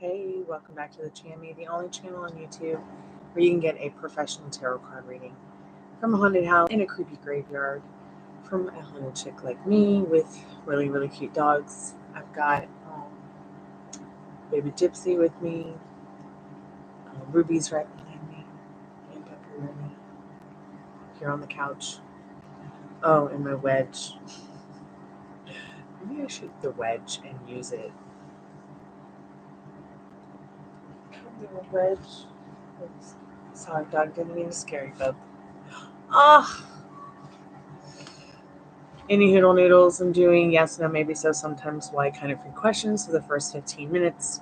Hey, welcome back to the Chammy, the only channel on YouTube where you can get a professional tarot card reading from a haunted house in a creepy graveyard from a haunted chick like me with really, really cute dogs. I've got baby Gypsy with me, Ruby's right behind me, and Pepperoni here on the couch. Oh, and my wedge. Maybe I shoot the wedge and use it. Little wedge. Oops. Sorry, dog didn't mean to scare you, bub. Ah! Any Hoodle Noodles, I'm doing yes, no, maybe so, sometimes why kind of free questions for the first 15 minutes.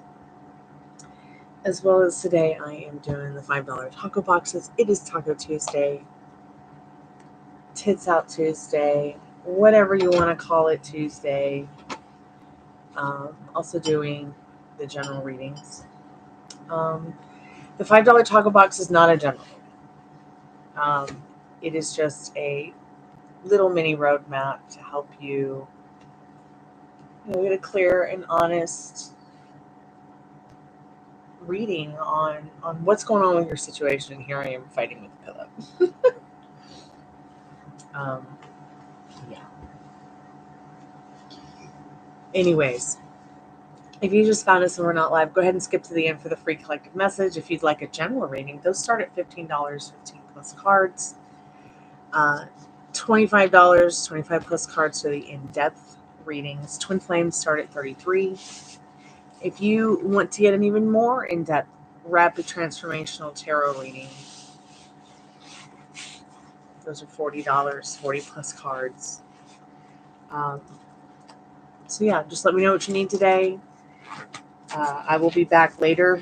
As well as today, I am doing the $5 taco boxes. It is Taco Tuesday, Tits Out Tuesday, whatever you want to call it Tuesday. Also doing the general readings. The $5 taco box is not a general. It is just a little mini roadmap to help you, get a clear and honest reading on what's going on with your situation. And here I am fighting with a pillow. Yeah. Anyways, if you just found us and we're not live, go ahead and skip to the end for the free collective message. If you'd like a general reading, those start at $15, 15 plus cards. $25, 25 plus cards for the in-depth readings. Twinflame start at $33. If you want to get an even more in-depth rapid transformational tarot reading, those are $40, 40 plus cards. So yeah, just let me know what you need today. I will be back later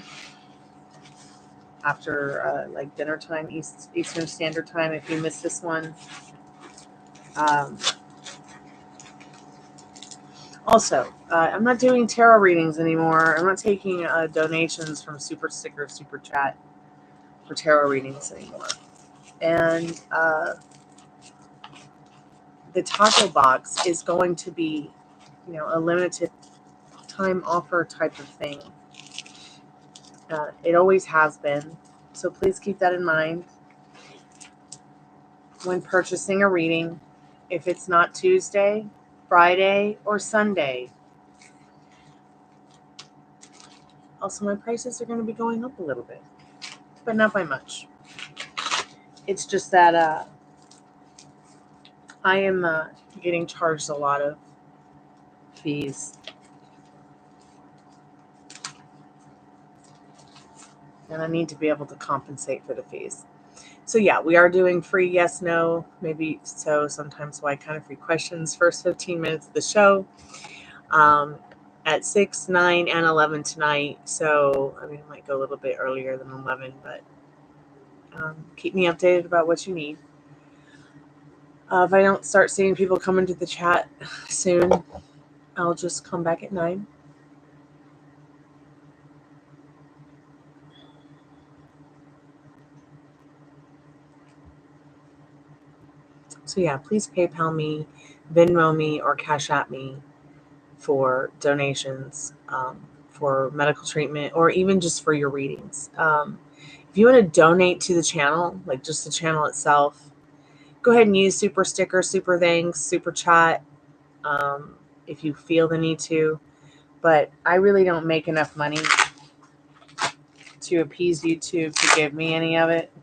after like dinner time, Eastern Standard Time, if you missed this one. Also, I'm not doing tarot readings anymore. I'm not taking donations from Super Sticker, Super Chat for tarot readings anymore. And the taco box is going to be, a limited time offer type of thing. It always has been. So please keep that in mind when purchasing a reading. If it's not Tuesday, Friday, or Sunday. Also, my prices are going to be going up a little bit, but not by much. It's just that I am getting charged a lot of fees. And I need to be able to compensate for the fees. So yeah, we are doing free yes, no, maybe so, sometimes why kind of free questions. First 15 minutes of the show at 6, 9, and 11 tonight. So, I mean, it might go a little bit earlier than 11, but keep me updated about what you need. If I don't start seeing people come into the chat soon, I'll just come back at 9. So yeah, please PayPal me, Venmo me, or Cash App me for donations for medical treatment, or even just for your readings. If you want to donate to the channel, like just the channel itself, go ahead and use Super Sticker, Super Thanks, Super Chat, if you feel the need to. But I really don't make enough money to appease YouTube to give me any of it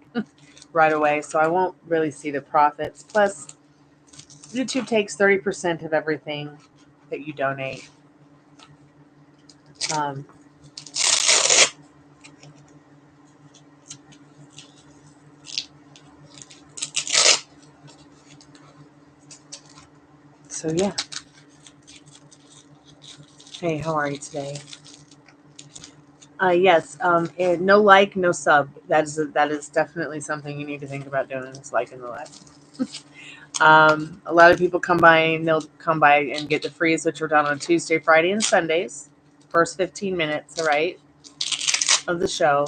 right away, so I won't really see the profits. Plus, YouTube takes 30% of everything that you donate. So yeah. Hey, how are you today? Yes. No like, no sub. That is definitely something you need to think about doing. Is like and the like. A lot of people come by and they'll come by and get the frees, which are done on Tuesday, Friday, and Sundays. First 15 minutes, all right, of the show.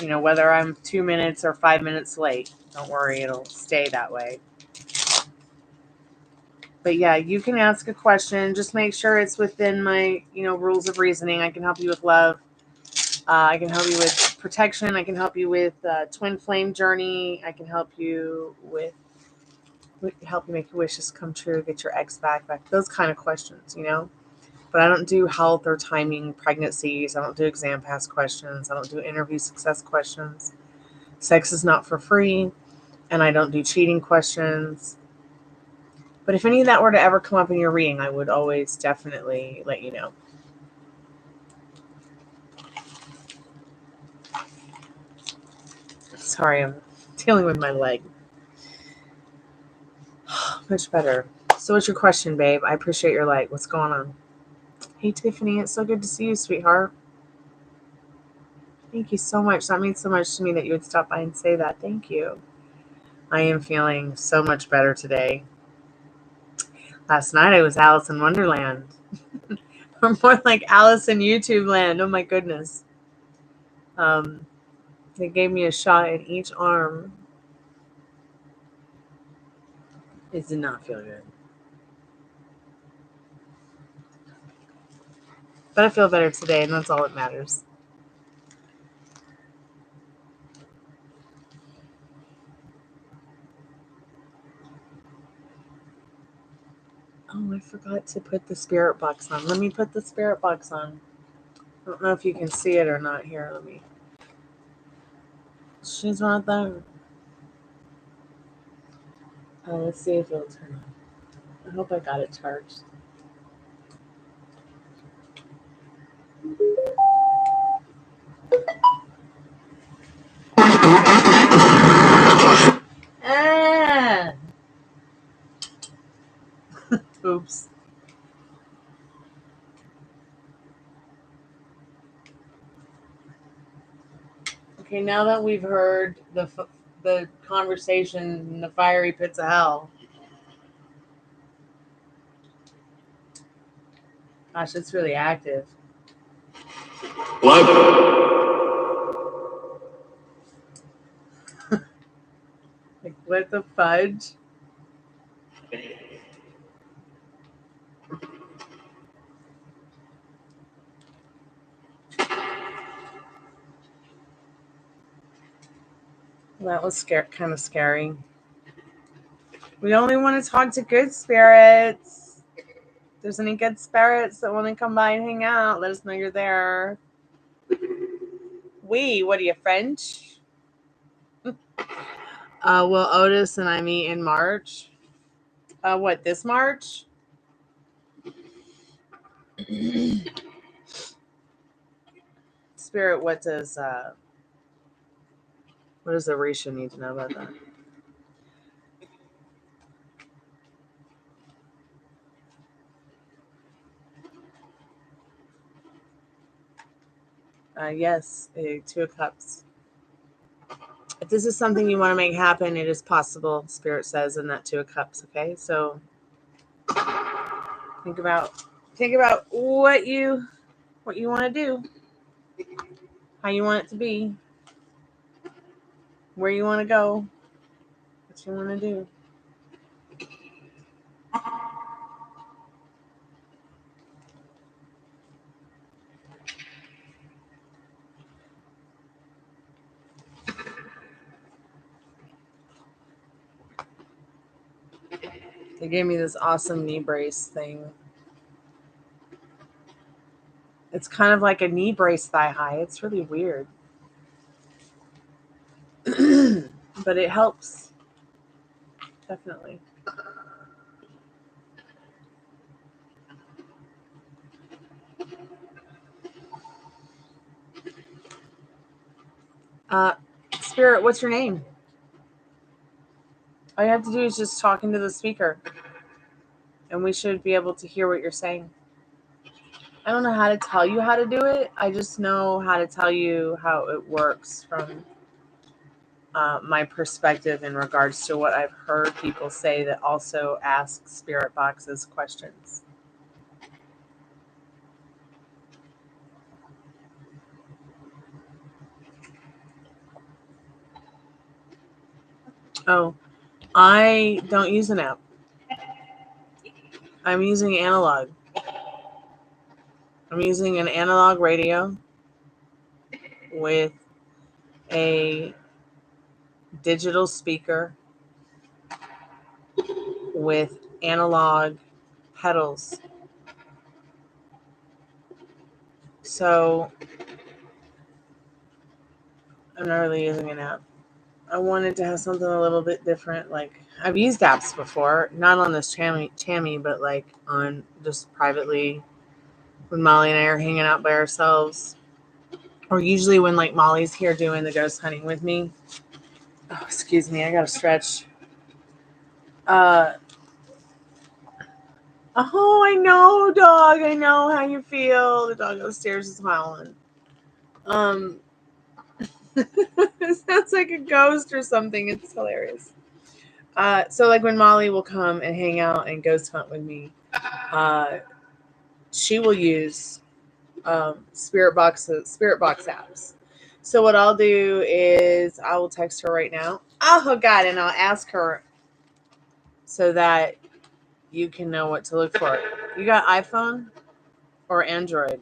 Whether I'm 2 minutes or 5 minutes late, don't worry, it'll stay that way. But yeah, you can ask a question. Just make sure it's within my, rules of reasoning. I can help you with love. I can help you with protection. I can help you with twin flame journey. I can help you with help you make your wishes come true, get your ex back, those kind of questions, you know. But I don't do health or timing pregnancies. I don't do exam pass questions. I don't do interview success questions. Sex is not for free, and I don't do cheating questions. But if any of that were to ever come up in your reading, I would always definitely let you know. Sorry, I'm dealing with my leg. Much better. So what's your question, babe? I appreciate your light. What's going on? Hey, Tiffany, it's so good to see you, sweetheart. Thank you so much. That means so much to me that you would stop by and say that. Thank you. I am feeling so much better today. Last night I was Alice in Wonderland. Or more like Alice in YouTube land. Oh my goodness. They gave me a shot in each arm. It did not feel good. But I feel better today, and that's all that matters. Oh, I forgot to put the spirit box on. Let me put the spirit box on. I don't know if you can see it or not. Here, let me. She's not there. Let's see if it'll turn on. I hope I got it charged. Ah! Oops. Okay, now that we've heard the conversation in the fiery pits of hell. Gosh, it's really active. What? Like, what the fudge? That was kind of scary. We only want to talk to good spirits. If there's any good spirits that want to come by and hang out, let us know you're there. What are you, French? Well, Otis and I meet in March. What, this March? Spirit, what does Arisha need to know about that? Yes, Two of Cups. If this is something you want to make happen, it is possible, Spirit says in that Two of Cups, okay? So think about what you want to do, how you want it to be, where you want to go, what you want to do. They gave me this awesome knee brace thing. It's kind of like a knee brace thigh high. It's really weird. But it helps. Definitely. Spirit, what's your name? All you have to do is just talk into the speaker. And we should be able to hear what you're saying. I don't know how to tell you how to do it. I just know how to tell you how it works from my perspective in regards to what I've heard people say that also ask spirit boxes questions. Oh, I don't use an app. I'm using analog. I'm using an analog radio. with a digital speaker with analog pedals. So I'm not really using an app. I wanted to have something a little bit different. Like, I've used apps before, not on this Tammy, but like on just privately when Molly and I are hanging out by ourselves, or usually when like Molly's here doing the ghost hunting with me. Oh, excuse me, I gotta stretch. Oh, I know, dog. I know how you feel. The dog upstairs is howling. It sounds like a ghost or something. It's hilarious. So like when Molly will come and hang out and ghost hunt with me, she will use spirit box apps. So what I'll do is I will text her right now. Oh God, and I'll ask her so that you can know what to look for. You got iPhone or Android?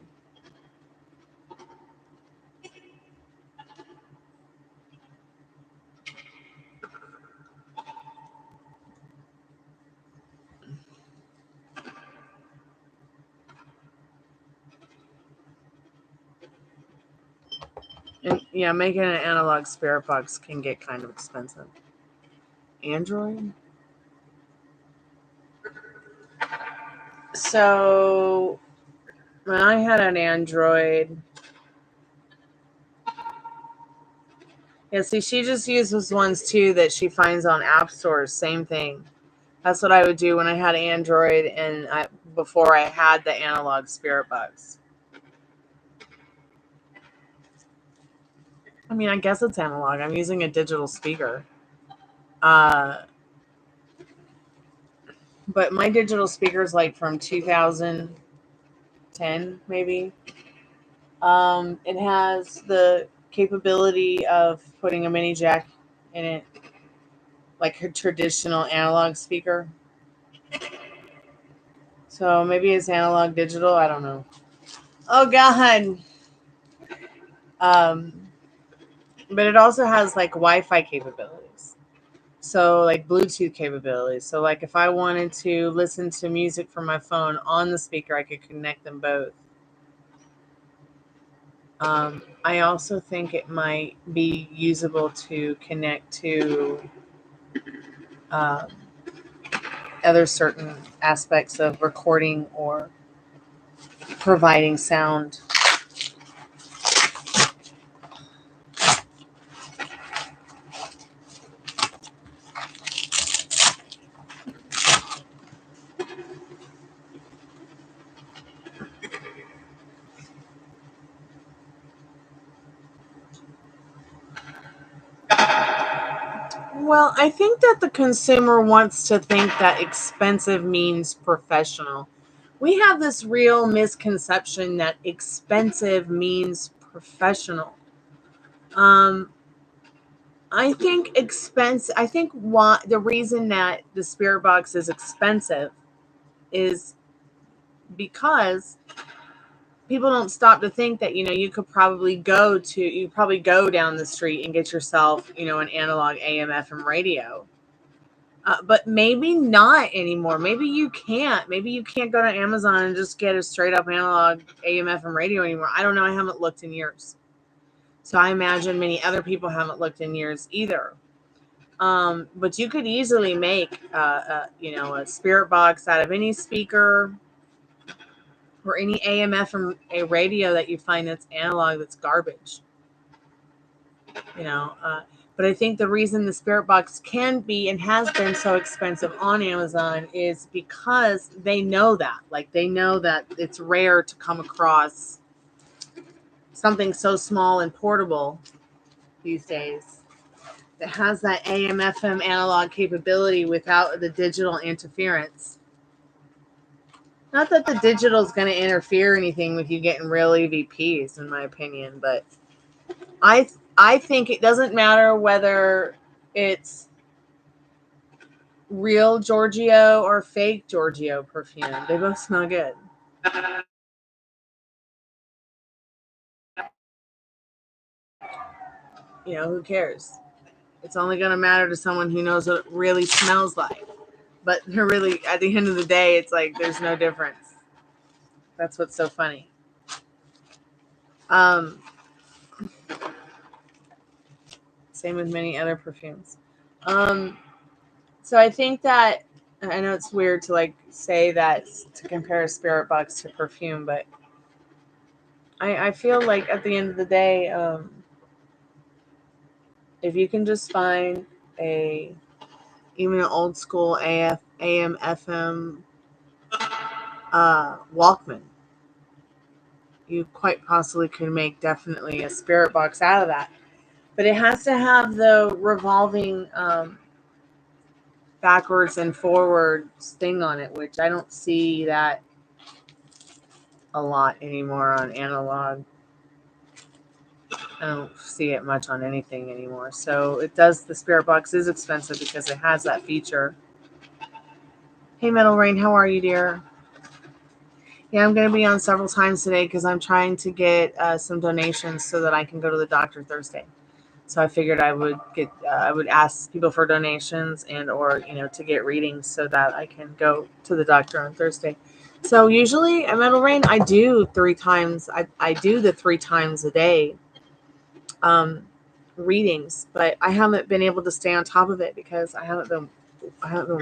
And yeah, making an analog spirit box can get kind of expensive. Android? So when I had an Android, yeah, see, she just uses ones too that she finds on app stores. Same thing. That's what I would do when I had Android and before I had the analog spirit box. I mean, I guess it's analog. I'm using a digital speaker. But my digital speaker is like from 2010, maybe. It has the capability of putting a mini jack in it, like a traditional analog speaker. So maybe it's analog digital. I don't know. Oh God. Um, but it also has like Wi-Fi capabilities. So like Bluetooth capabilities. So like if I wanted to listen to music from my phone on the speaker, I could connect them both. I also think it might be usable to connect to um, other certain aspects of recording or providing sound. Well, I think that the consumer wants to think that expensive means professional. We have this real misconception that expensive means professional. Um, I think why the reason that the spirit box is expensive is because people don't stop to think that, you could probably go down the street and get yourself, an analog AM FM radio. But maybe not anymore. Maybe you can't. Maybe you can't go to Amazon and just get a straight up analog AM FM radio anymore. I don't know. I haven't looked in years. So I imagine many other people haven't looked in years either. But you could easily make, a spirit box out of any speaker or any AM FM a radio that you find that's analog that's garbage. But I think the reason the spirit box can be and has been so expensive on Amazon is because they know that. Like, they know that it's rare to come across something so small and portable these days that has that AM FM analog capability without the digital interference. Not that the digital is going to interfere anything with you getting real EVPs, in my opinion, but I think it doesn't matter whether it's real Giorgio or fake Giorgio perfume. They both smell good. who cares? It's only going to matter to someone who knows what it really smells like. But they're really, at the end of the day, it's like there's no difference. That's what's so funny. Same with many other perfumes. So I think that, I know it's weird to like say that, to compare a spirit box to perfume, but I feel like at the end of the day, if you can just find even an old school AM, FM Walkman, you quite possibly could make definitely a spirit box out of that. But it has to have the revolving backwards and forwards thing on it, which I don't see that a lot anymore on analog. I don't see it much on anything anymore. So the spirit box is expensive because it has that feature. Hey, Metal Rain, how are you, dear? Yeah, I'm going to be on several times today because I'm trying to get some donations so that I can go to the doctor Thursday. So I figured I would ask people for donations or to get readings so that I can go to the doctor on Thursday. So usually at Metal Rain, I do 3 times. I do the 3 times a day readings, but I haven't been able to stay on top of it because I haven't been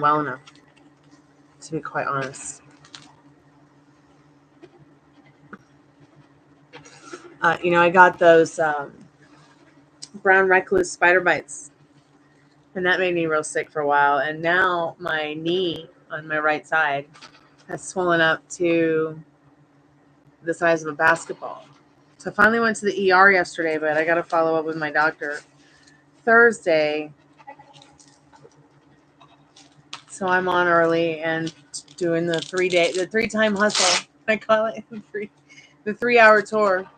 well enough, to be quite honest. I got those brown recluse spider bites, and that made me real sick for a while. And now my knee on my right side has swollen up to the size of a basketball. So I finally went to the ER yesterday, but I got to follow up with my doctor Thursday. So I'm on early and doing the 3-time hustle. I call it the 3-hour tour.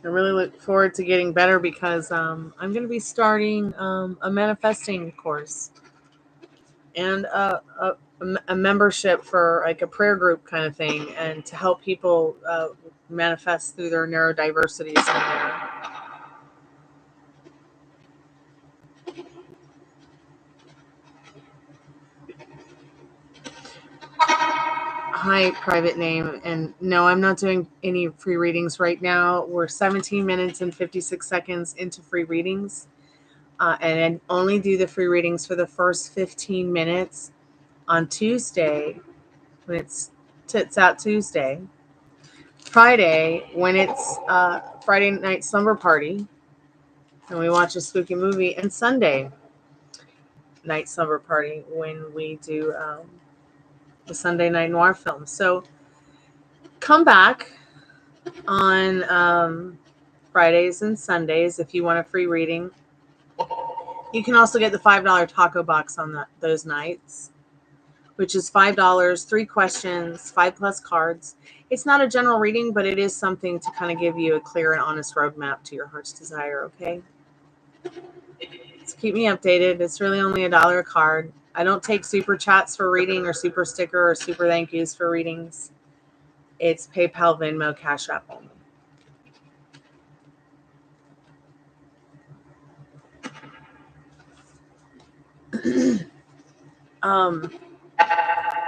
I really look forward to getting better because I'm going to be starting a manifesting course and a membership for like a prayer group kind of thing, and to help people manifest through their neurodiversities and their hi private name. And no, I'm not doing any free readings right now. We're 17 minutes and 56 seconds into free readings, and I only do the free readings for the first 15 minutes on Tuesday when it's Tits Out Tuesday, Friday when it's Friday night slumber party and we watch a spooky movie, and Sunday night slumber party when we do the Sunday night noir film. So come back on Fridays and Sundays if you want a free reading. You can also get the $5 Tacobox on those nights, which is $5, 3 questions, 5+ cards. It's not a general reading, but it is something to kind of give you a clear and honest roadmap to your heart's desire, okay? So keep me updated. It's really only $1 a card. I don't take super chats for reading or super sticker or super thank yous for readings. It's PayPal, Venmo, Cash App only.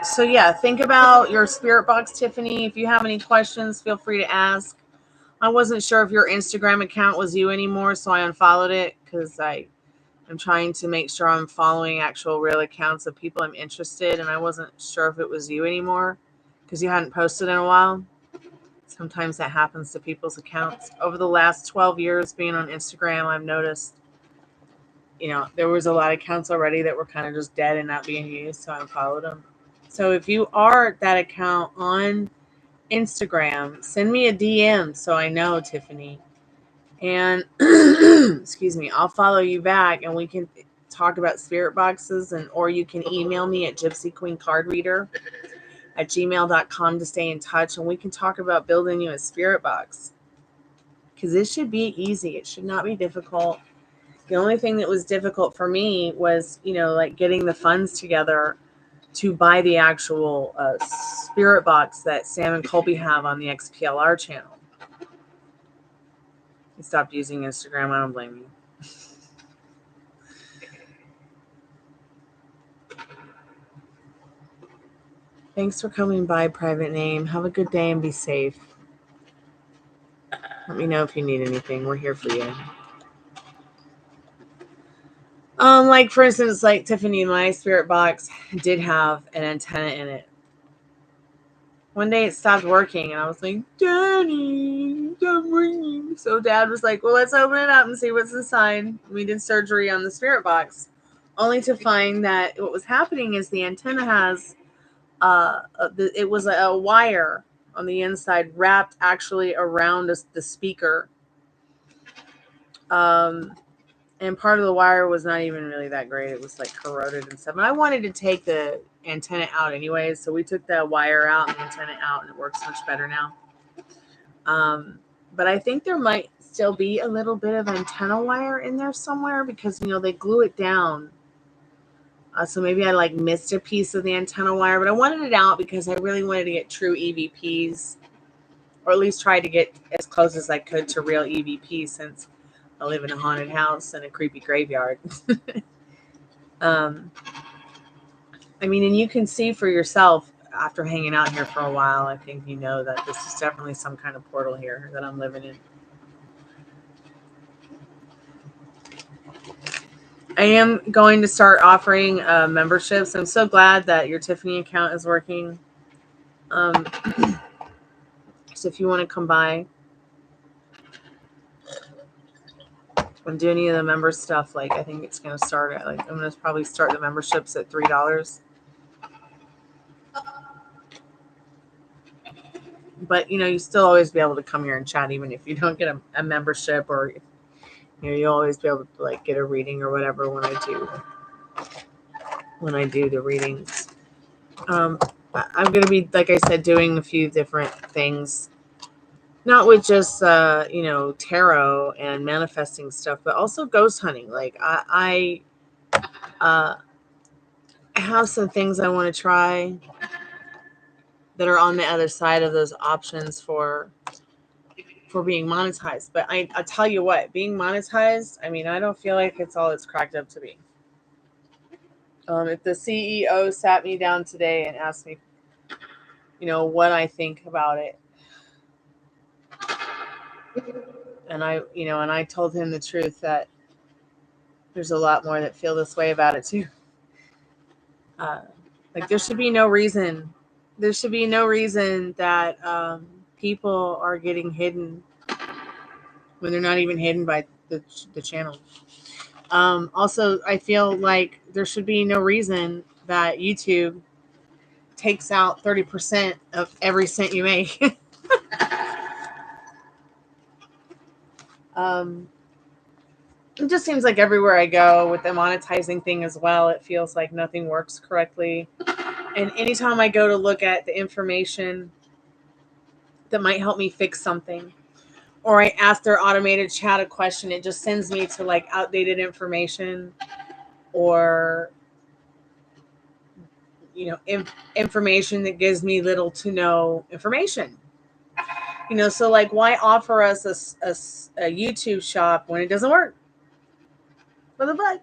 So yeah, think about your spirit box, Tiffany. If you have any questions, feel free to ask. I wasn't sure if your Instagram account was you anymore, so I unfollowed it because I'm trying to make sure I'm following actual real accounts of people I'm interested, and I wasn't sure if it was you anymore because you hadn't posted in a while. Sometimes that happens to people's accounts. Over the last 12 years being on Instagram, I've noticed, there was a lot of accounts already that were kind of just dead and not being used, so I unfollowed them. So if you are that account on Instagram, send me a DM so I know, Tiffany. And excuse me, I'll follow you back and we can talk about spirit boxes, or you can email me at gypsyqueencardreader@gmail.com to stay in touch, and we can talk about building you a spirit box. Because this should be easy. It should not be difficult. The only thing that was difficult for me was, like getting the funds together to buy the actual spirit box that Sam and Colby have on the XPLR channel. He stopped using Instagram. I don't blame you. Thanks for coming by, private name. Have a good day and be safe. Let me know if you need anything. We're here for you. Like for instance, like Tiffany, my spirit box did have an antenna in it. One day it stopped working, and I was like, Daddy, stop ringing. So Dad was like, well, let's open it up and see what's inside. We did surgery on the spirit box, only to find that what was happening is the antenna has, it was a wire on the inside wrapped actually around the speaker. And part of the wire was not even really that great. It was like corroded and stuff. And I wanted to take the antenna out anyways. So we took the wire out and the antenna out, and it works much better now. But I think there might still be a little bit of antenna wire in there somewhere because, you know, they glue it down. So maybe I like missed a piece of the antenna wire, but I wanted it out because I really wanted to get true EVPs, or at least try to get as close as I could to real EVPs since I live in a haunted house and a creepy graveyard. I mean, and you can see for yourself after hanging out here for a while, I think you know that this is definitely some kind of portal here that I'm living in. I am going to start offering memberships. I'm so glad that your Tiffany account is working. So if you want to come by and do any of the member stuff, like I think it's going to start at, like, I'm going to probably start the memberships at $3. But, you know, you still always be able to come here and chat even if you don't get a membership, or, you know, you'll always be able to like get a reading or whatever when I do the readings. I'm going to be, like I said, doing a few different things, not with just, you know, tarot and manifesting stuff, but also ghost hunting. Like I have some things I want to try that are on the other side of those options for being monetized. But I tell you what, being monetized, I mean, I don't feel like it's all it's cracked up to be. If the CEO sat me down today and asked me, you know, what I think about it, and I told him the truth that there's a lot more that feel this way about it too. Like there should be no reason that people are getting hidden when they're not even hidden by the channel. Also, I feel like there should be no reason that YouTube takes out 30% of every cent you make. It just seems like everywhere I go with the monetizing thing as well, it feels like nothing works correctly. And anytime I go to look at the information that might help me fix something, or I ask their automated chat a question, it just sends me to like outdated information, or, you know, information that gives me little to no information. You know, so like, why offer us a YouTube shop when it doesn't work? For the butt.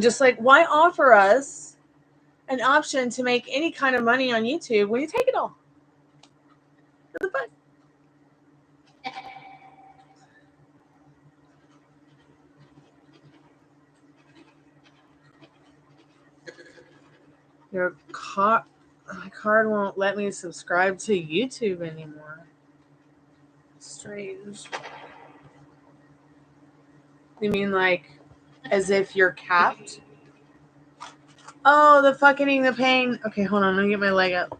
Just like, why offer us an option to make any kind of money on YouTube when you take it all? For the butt. My card won't let me subscribe to YouTube anymore. Strange. You mean like as if you're capped? Oh, the fucking the pain. Okay, hold on. Let me get my leg up.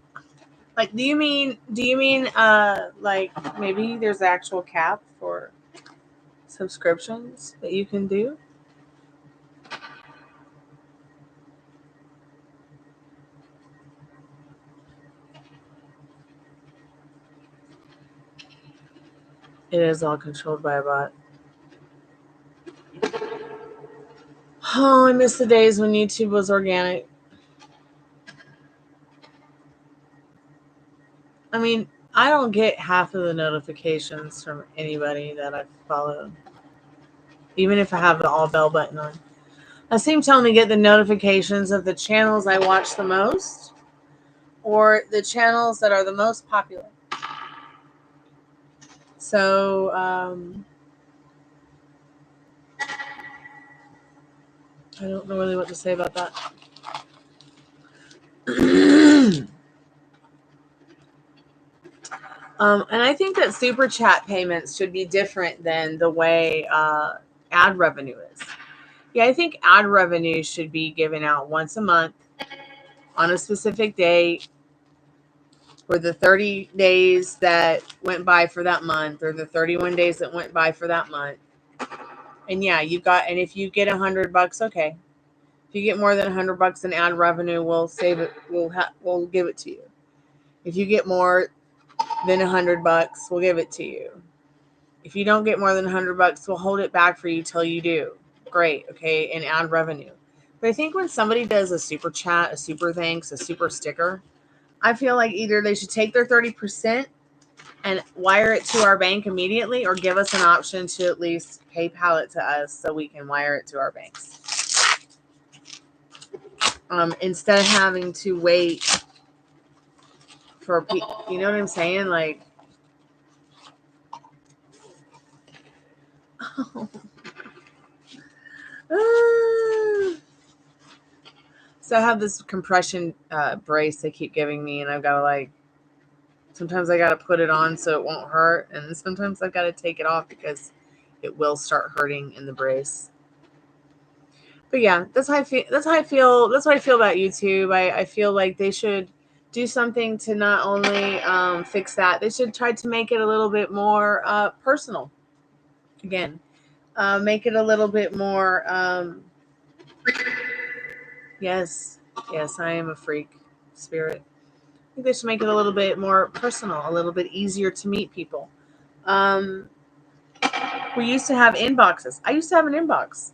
Like, do you mean like maybe there's actual cap for subscriptions that you can do? It is all controlled by a bot. Oh, I miss the days when YouTube was organic. I mean, I don't get half of the notifications from anybody that I follow, even if I have the all bell button on. I seem to only get the notifications of the channels I watch the most or the channels that are the most popular. So, I don't know really what to say about that. And I think that super chat payments should be different than the way ad revenue is. Yeah, I think ad revenue should be given out once a month on a specific day, or the 30 days that went by for that month, or the 31 days that went by for that month. And yeah, and if you get $100, okay. If you get more than $100 in ad revenue, we'll save it. We'll give it to you. If you get more than $100, we'll give it to you. If you don't get more than $100, we'll hold it back for you till you do. Great, okay, in ad revenue. But I think when somebody does a super chat, a super thanks, a super sticker, I feel like either they should take their 30% and wire it to our bank immediately, or give us an option to at least PayPal it to us so we can wire it to our banks. Instead of having to wait for people, you know what I'm saying? Like, so I have this compression brace they keep giving me, and I've got to sometimes I got to put it on so it won't hurt, and sometimes I've got to take it off because it will start hurting in the brace. But yeah, that's how I feel. That's what I feel about YouTube. I feel like they should do something to not only fix that, they should try to make it a little bit more personal. Again, make it a little bit more. Yes, I am a freak spirit. I think they should make it a little bit more personal, a little bit easier to meet people. We used to have inboxes. I used to have an inbox.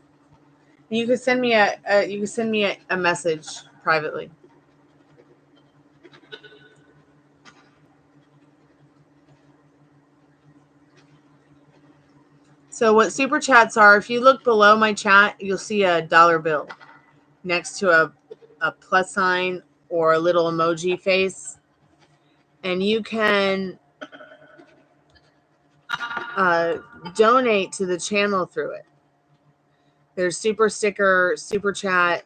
And you could send me a message privately. So what super chats are, if you look below my chat, you'll see a dollar bill next to a plus sign or a little emoji face. And you can donate to the channel through it. There's super sticker, super chat.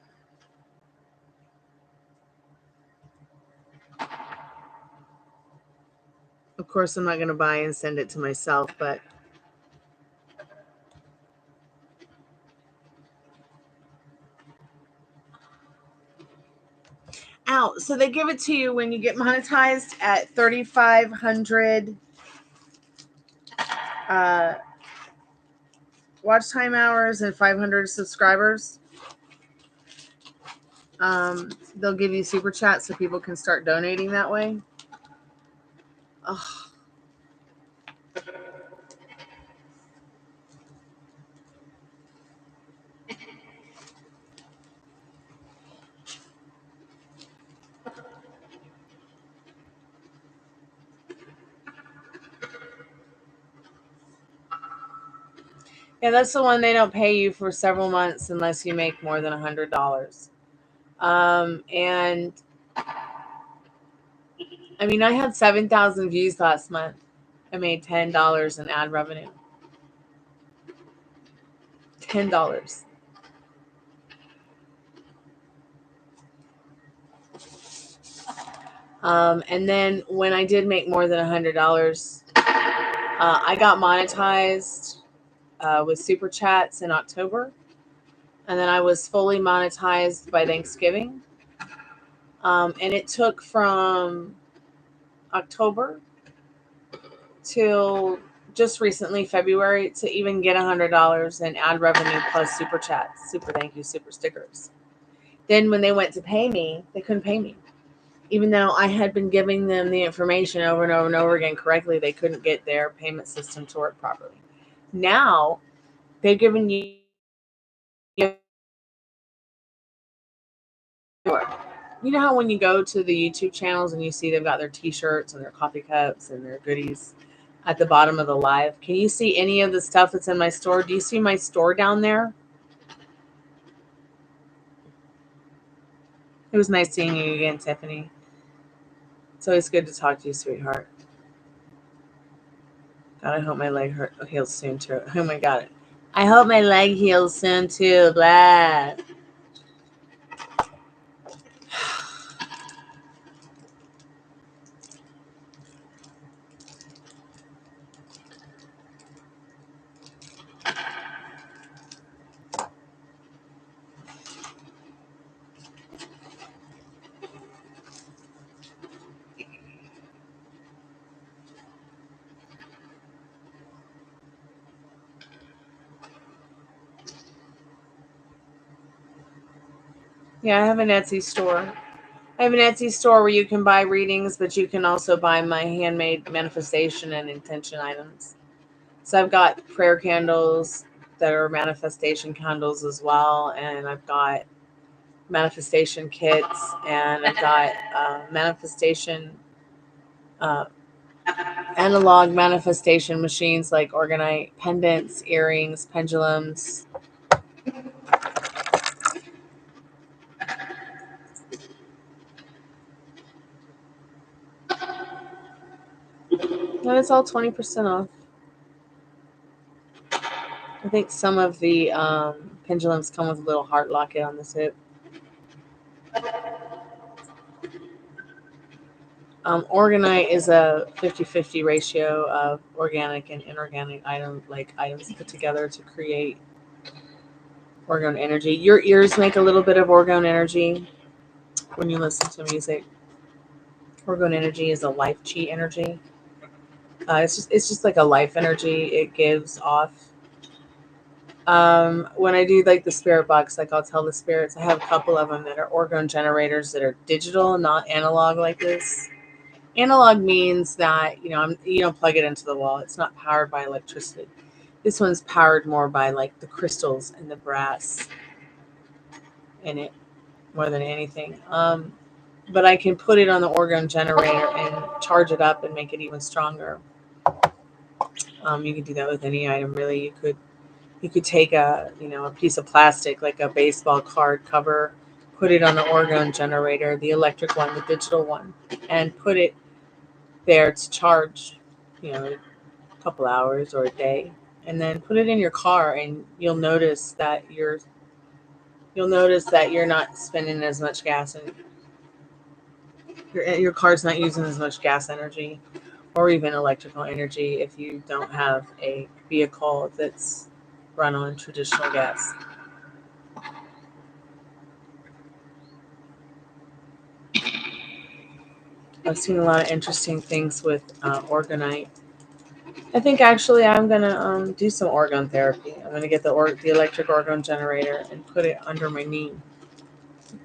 Of course, I'm not going to buy and send it to myself, but out. So they give it to you when you get monetized at 3,500 watch time hours and 500 subscribers. They'll give you super chat so people can start donating that way. Oh. Yeah, that's the one they don't pay you for several months unless you make more than $100. And I mean, I had 7,000 views last month. I made $10 in ad revenue. $10. And then when I did make more than $100, I got monetized with super chats in October. And then I was fully monetized by Thanksgiving. And it took from October till just recently, February, to even get $100 in ad revenue plus super chats, super thank you, super stickers. Then when they went to pay me, they couldn't pay me. Even though I had been giving them the information over and over and over again correctly, they couldn't get their payment system to work properly. Now, they've given you You know how when you go to the YouTube channels and you see they've got their t-shirts and their coffee cups and their goodies at the bottom of the live? Can you see any of the stuff that's in my store? Do you see my store down there? It was nice seeing you again, Tiffany. It's always good to talk to you, sweetheart. God, I hope my leg heals soon too. Oh my God. I hope my leg heals soon too. Blah. Yeah, I have an Etsy store. I have an Etsy store where you can buy readings, but you can also buy my handmade manifestation and intention items. So I've got prayer candles that are manifestation candles as well, and I've got manifestation kits, and I've got manifestation analog manifestation machines like orgonite pendants, earrings, pendulums. And it's all 20% off. I think some of the pendulums come with a little heart locket on the tip. Orgonite is a 50-50 ratio of organic and inorganic items put together to create orgone energy. Your ears make a little bit of orgone energy when you listen to music. Orgone energy is a life chi energy. It's just like a life energy it gives off. When I do like the spirit box, like I'll tell the spirits, I have a couple of them that are orgone generators that are digital, not analog like this. Analog means that you don't plug it into the wall. It's not powered by electricity. This one's powered more by like the crystals and the brass in it more than anything. But I can put it on the orgone generator and charge it up and make it even stronger. You can do that with any item, really. You could take a piece of plastic like a baseball card cover, put it on the orgone generator, the electric one, the digital one, and put it there to charge, a couple hours or a day, and then put it in your car, and you'll notice that you're not spending as much gas, and your car's not using as much gas energy or even electrical energy if you don't have a vehicle that's run on traditional gas. I've seen a lot of interesting things with orgonite. I think actually I'm gonna do some orgone therapy. I'm gonna get the electric orgone generator and put it under my knee,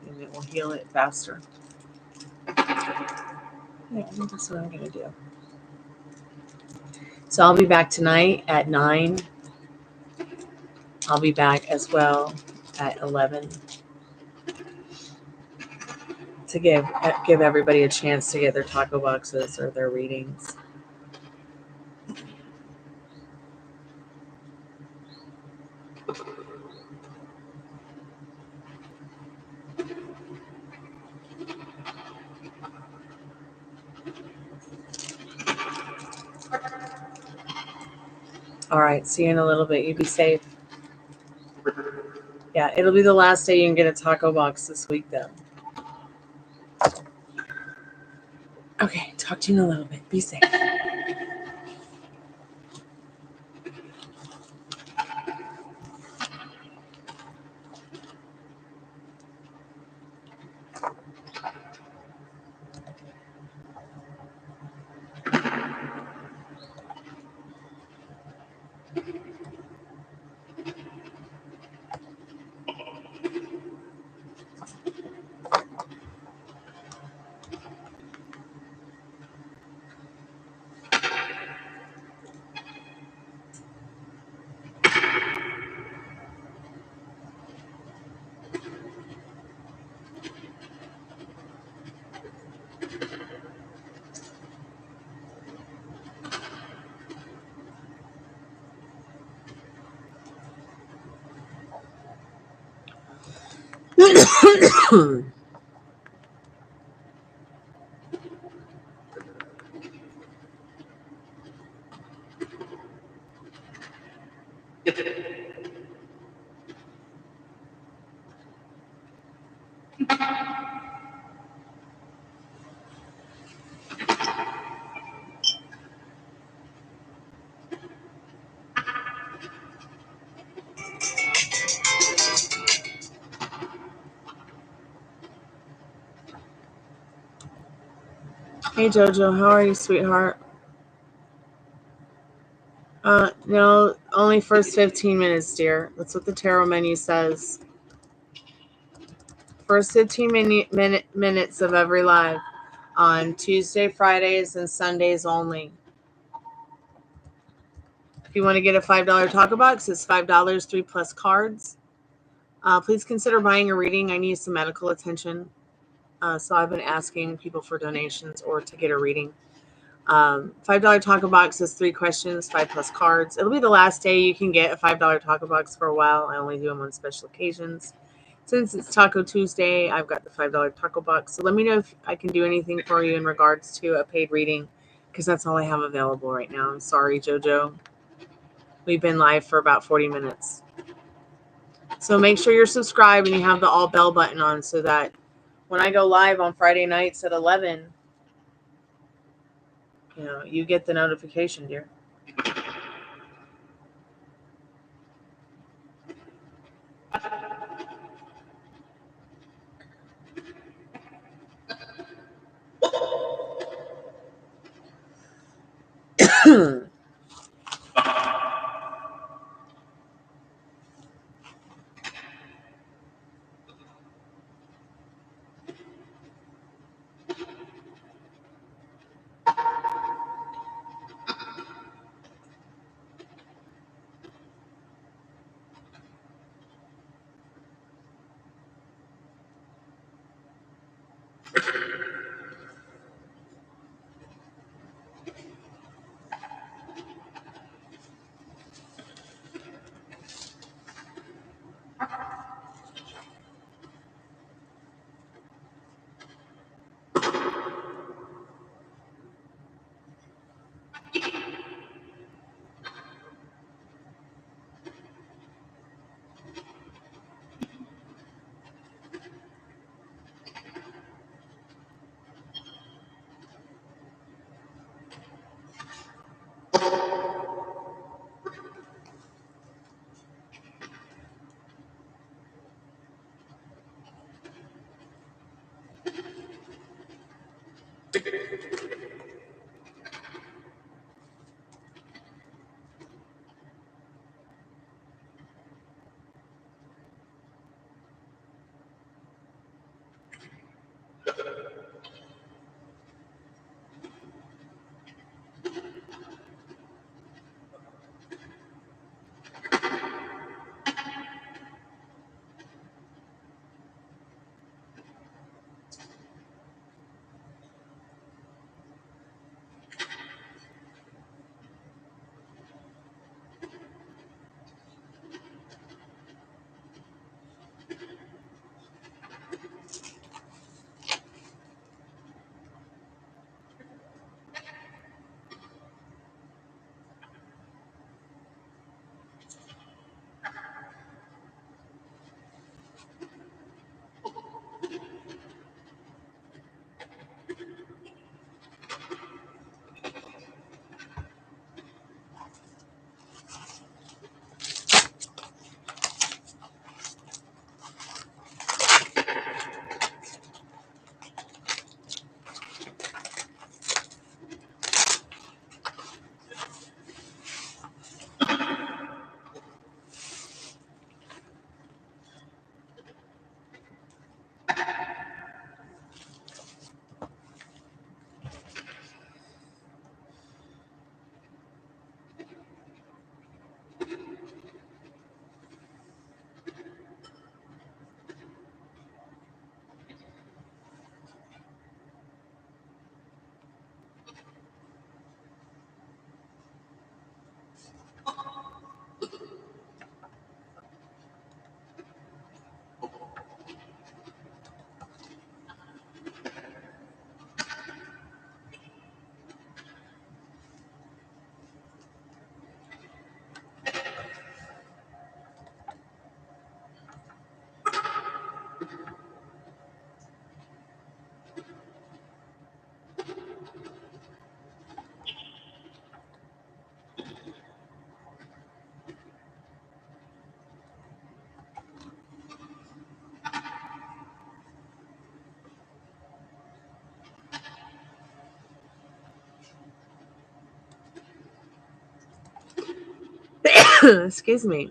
and it will heal it faster. Yeah, I think that's what I'm gonna do. So I'll be back tonight at 9. I'll be back as well at 11 to give everybody a chance to get their taco boxes or their readings. All right, see you in a little bit. You be safe. Yeah, it'll be the last day you can get a taco box this week, though. Okay, talk to you in a little bit. Be safe. Hey Jojo, how are you, sweetheart? No, only first 15 minutes, dear. That's what the tarot menu says. First 15 minutes of every live on Tuesday, Fridays, and Sundays only. If you want to get a $5 taco box, it's $5, 3+ cards. Please consider buying a reading. I need some medical attention. So I've been asking people for donations or to get a reading. $5 taco box is 3 questions, 5+ cards. It'll be the last day you can get a $5 taco box for a while. I only do them on special occasions. Since it's Taco Tuesday, I've got the $5 taco box. So let me know if I can do anything for you in regards to a paid reading, because that's all I have available right now. I'm sorry, Jojo. We've been live for about 40 minutes. So make sure you're subscribed and you have the all bell button on so that when I go live on Friday nights at 11, you get the notification, dear. Excuse me.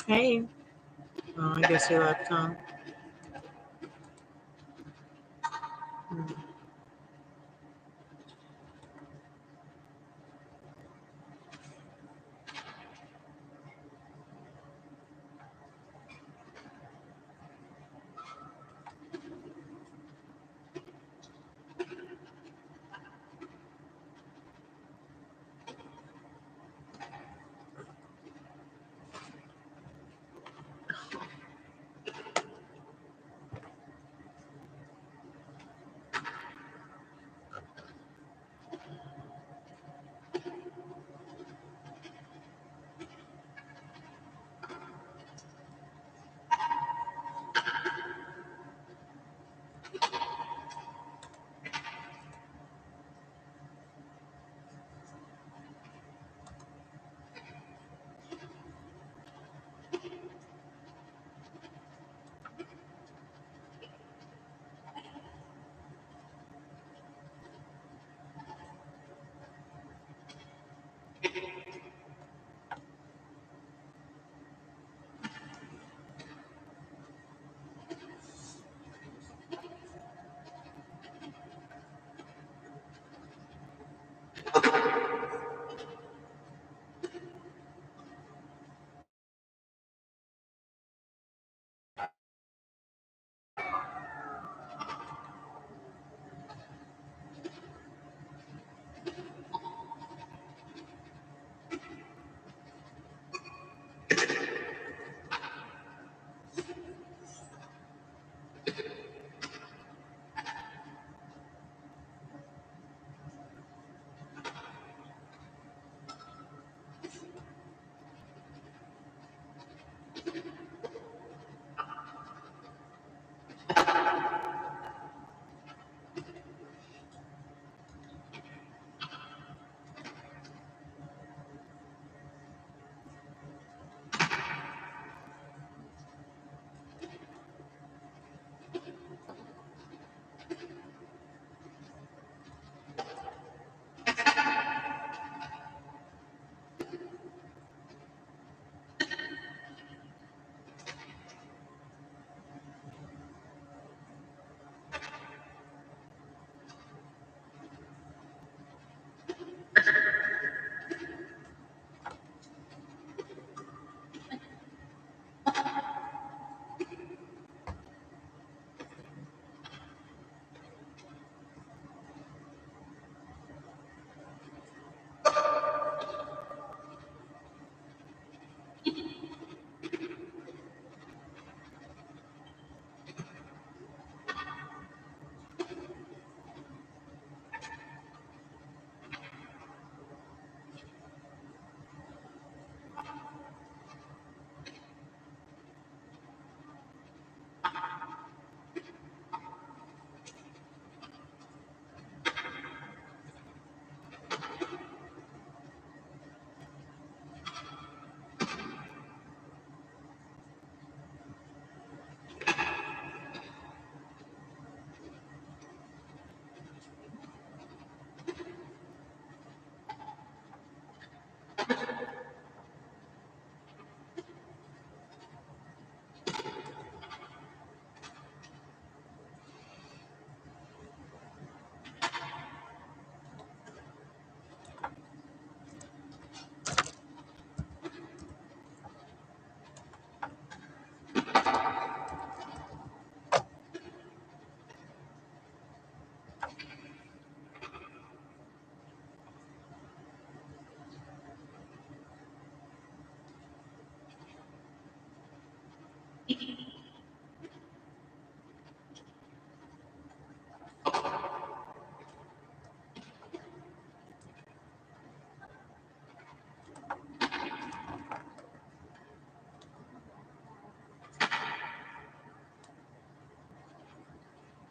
Hey. Oh, I guess you left, huh?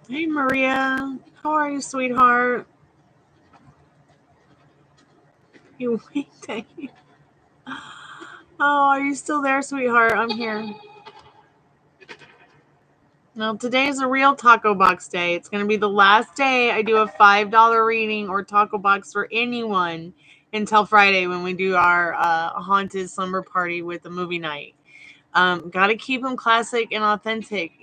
Hey, Maria. How are you, sweetheart? You winked at you. Oh, are you still there, sweetheart? I'm here. Well, today is a real Tacobox day. It's going to be the last day I do a $5 reading or Tacobox for anyone until Friday when we do our haunted slumber party with the movie night. Got to keep them classic and authentic,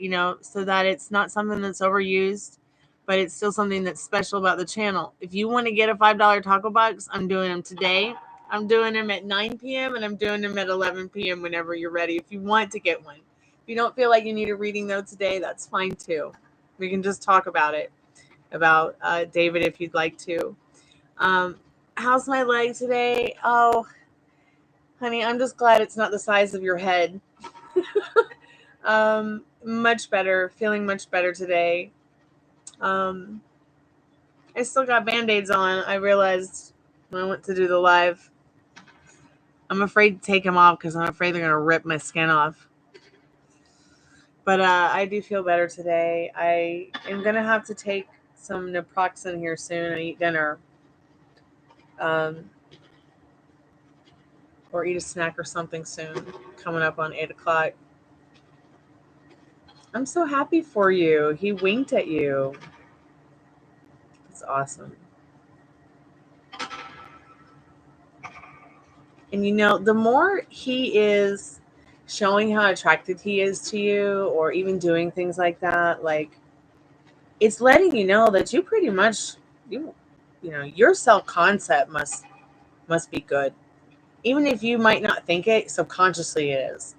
so that it's not something that's overused, but it's still something that's special about the channel. If you want to get a $5 Tacobox, I'm doing them today. I'm doing them at 9 p.m. and I'm doing them at 11 p.m. whenever you're ready. If you want to get one. If you don't feel like you need a reading though today, that's fine too. We can just talk about it, about David if you'd like to. How's my leg today? Oh, honey, I'm just glad it's not the size of your head. Much better, feeling much better today. I still got band-aids on. I realized when I went to do the live. I'm afraid to take them off because I'm afraid they're going to rip my skin off. But I do feel better today. I am going to have to take some naproxen here soon and eat dinner. Or eat a snack or something soon, coming up on 8 o'clock. I'm so happy for you. He winked at you. That's awesome. And the more he is showing how attracted he is to you, or even doing things like that, like, it's letting you know that you pretty much, your self-concept must be good. Even if you might not think it, subconsciously it is.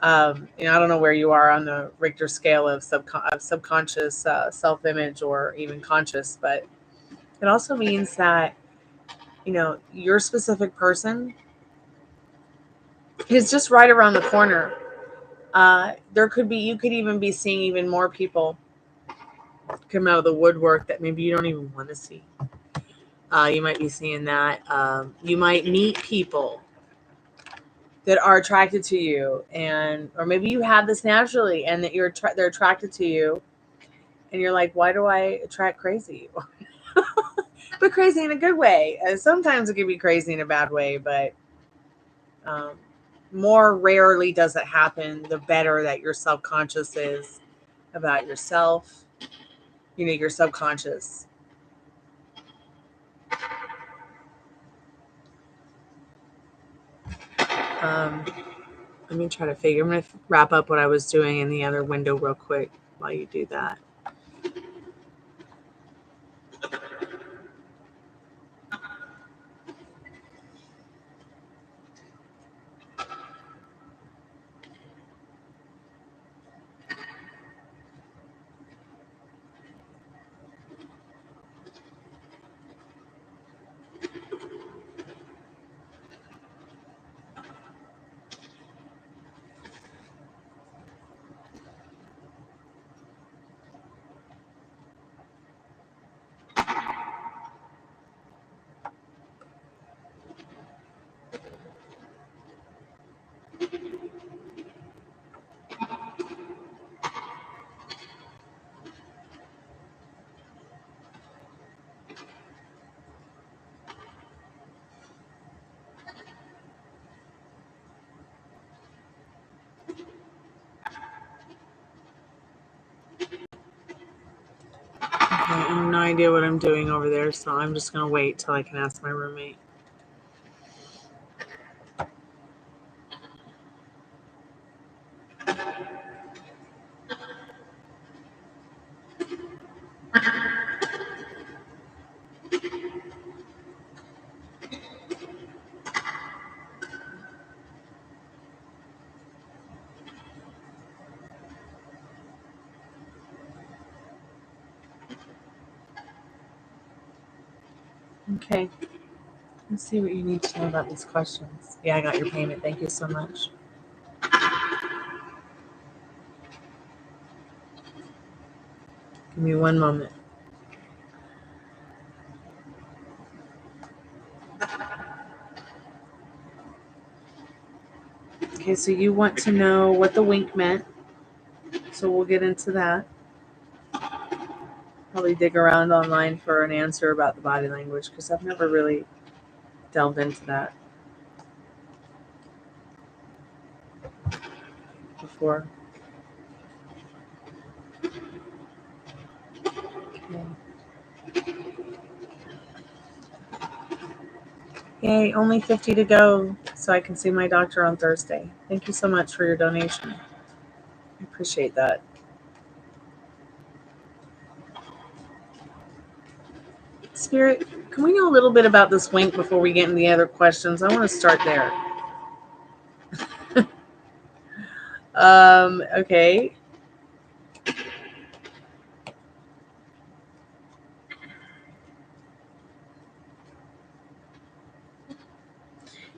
I don't know where you are on the Richter scale of subconscious self-image or even conscious, but it also means that, your specific person is just right around the corner. You could even be seeing even more people come out of the woodwork that maybe you don't even want to see. You might be seeing that. You might meet people that are attracted to you, or maybe you have this naturally, and that they're attracted to you, and you're like, why do I attract crazy? But crazy in a good way. Sometimes it can be crazy in a bad way, but more rarely does it happen the better that your subconscious is about yourself. Your subconscious. Let me try to figure. I'm going to wrap up what I was doing in the other window real quick while you do that. I have no idea what I'm doing over there, so I'm just going to wait till I can ask my roommate. Okay. Let's see what you need to know about these questions. Yeah, I got your payment. Thank you so much. Give me one moment. Okay, so you want to know what the wink meant. So we'll get into that. probably dig around online for an answer about the body language because I've never really delved into that before. Okay. Yay, only 50 to go so I can see my doctor on Thursday. Thank you so much for your donation. I appreciate that. Spirit, can we know a little bit about this wink before we get into the other questions? I want to start there. Okay.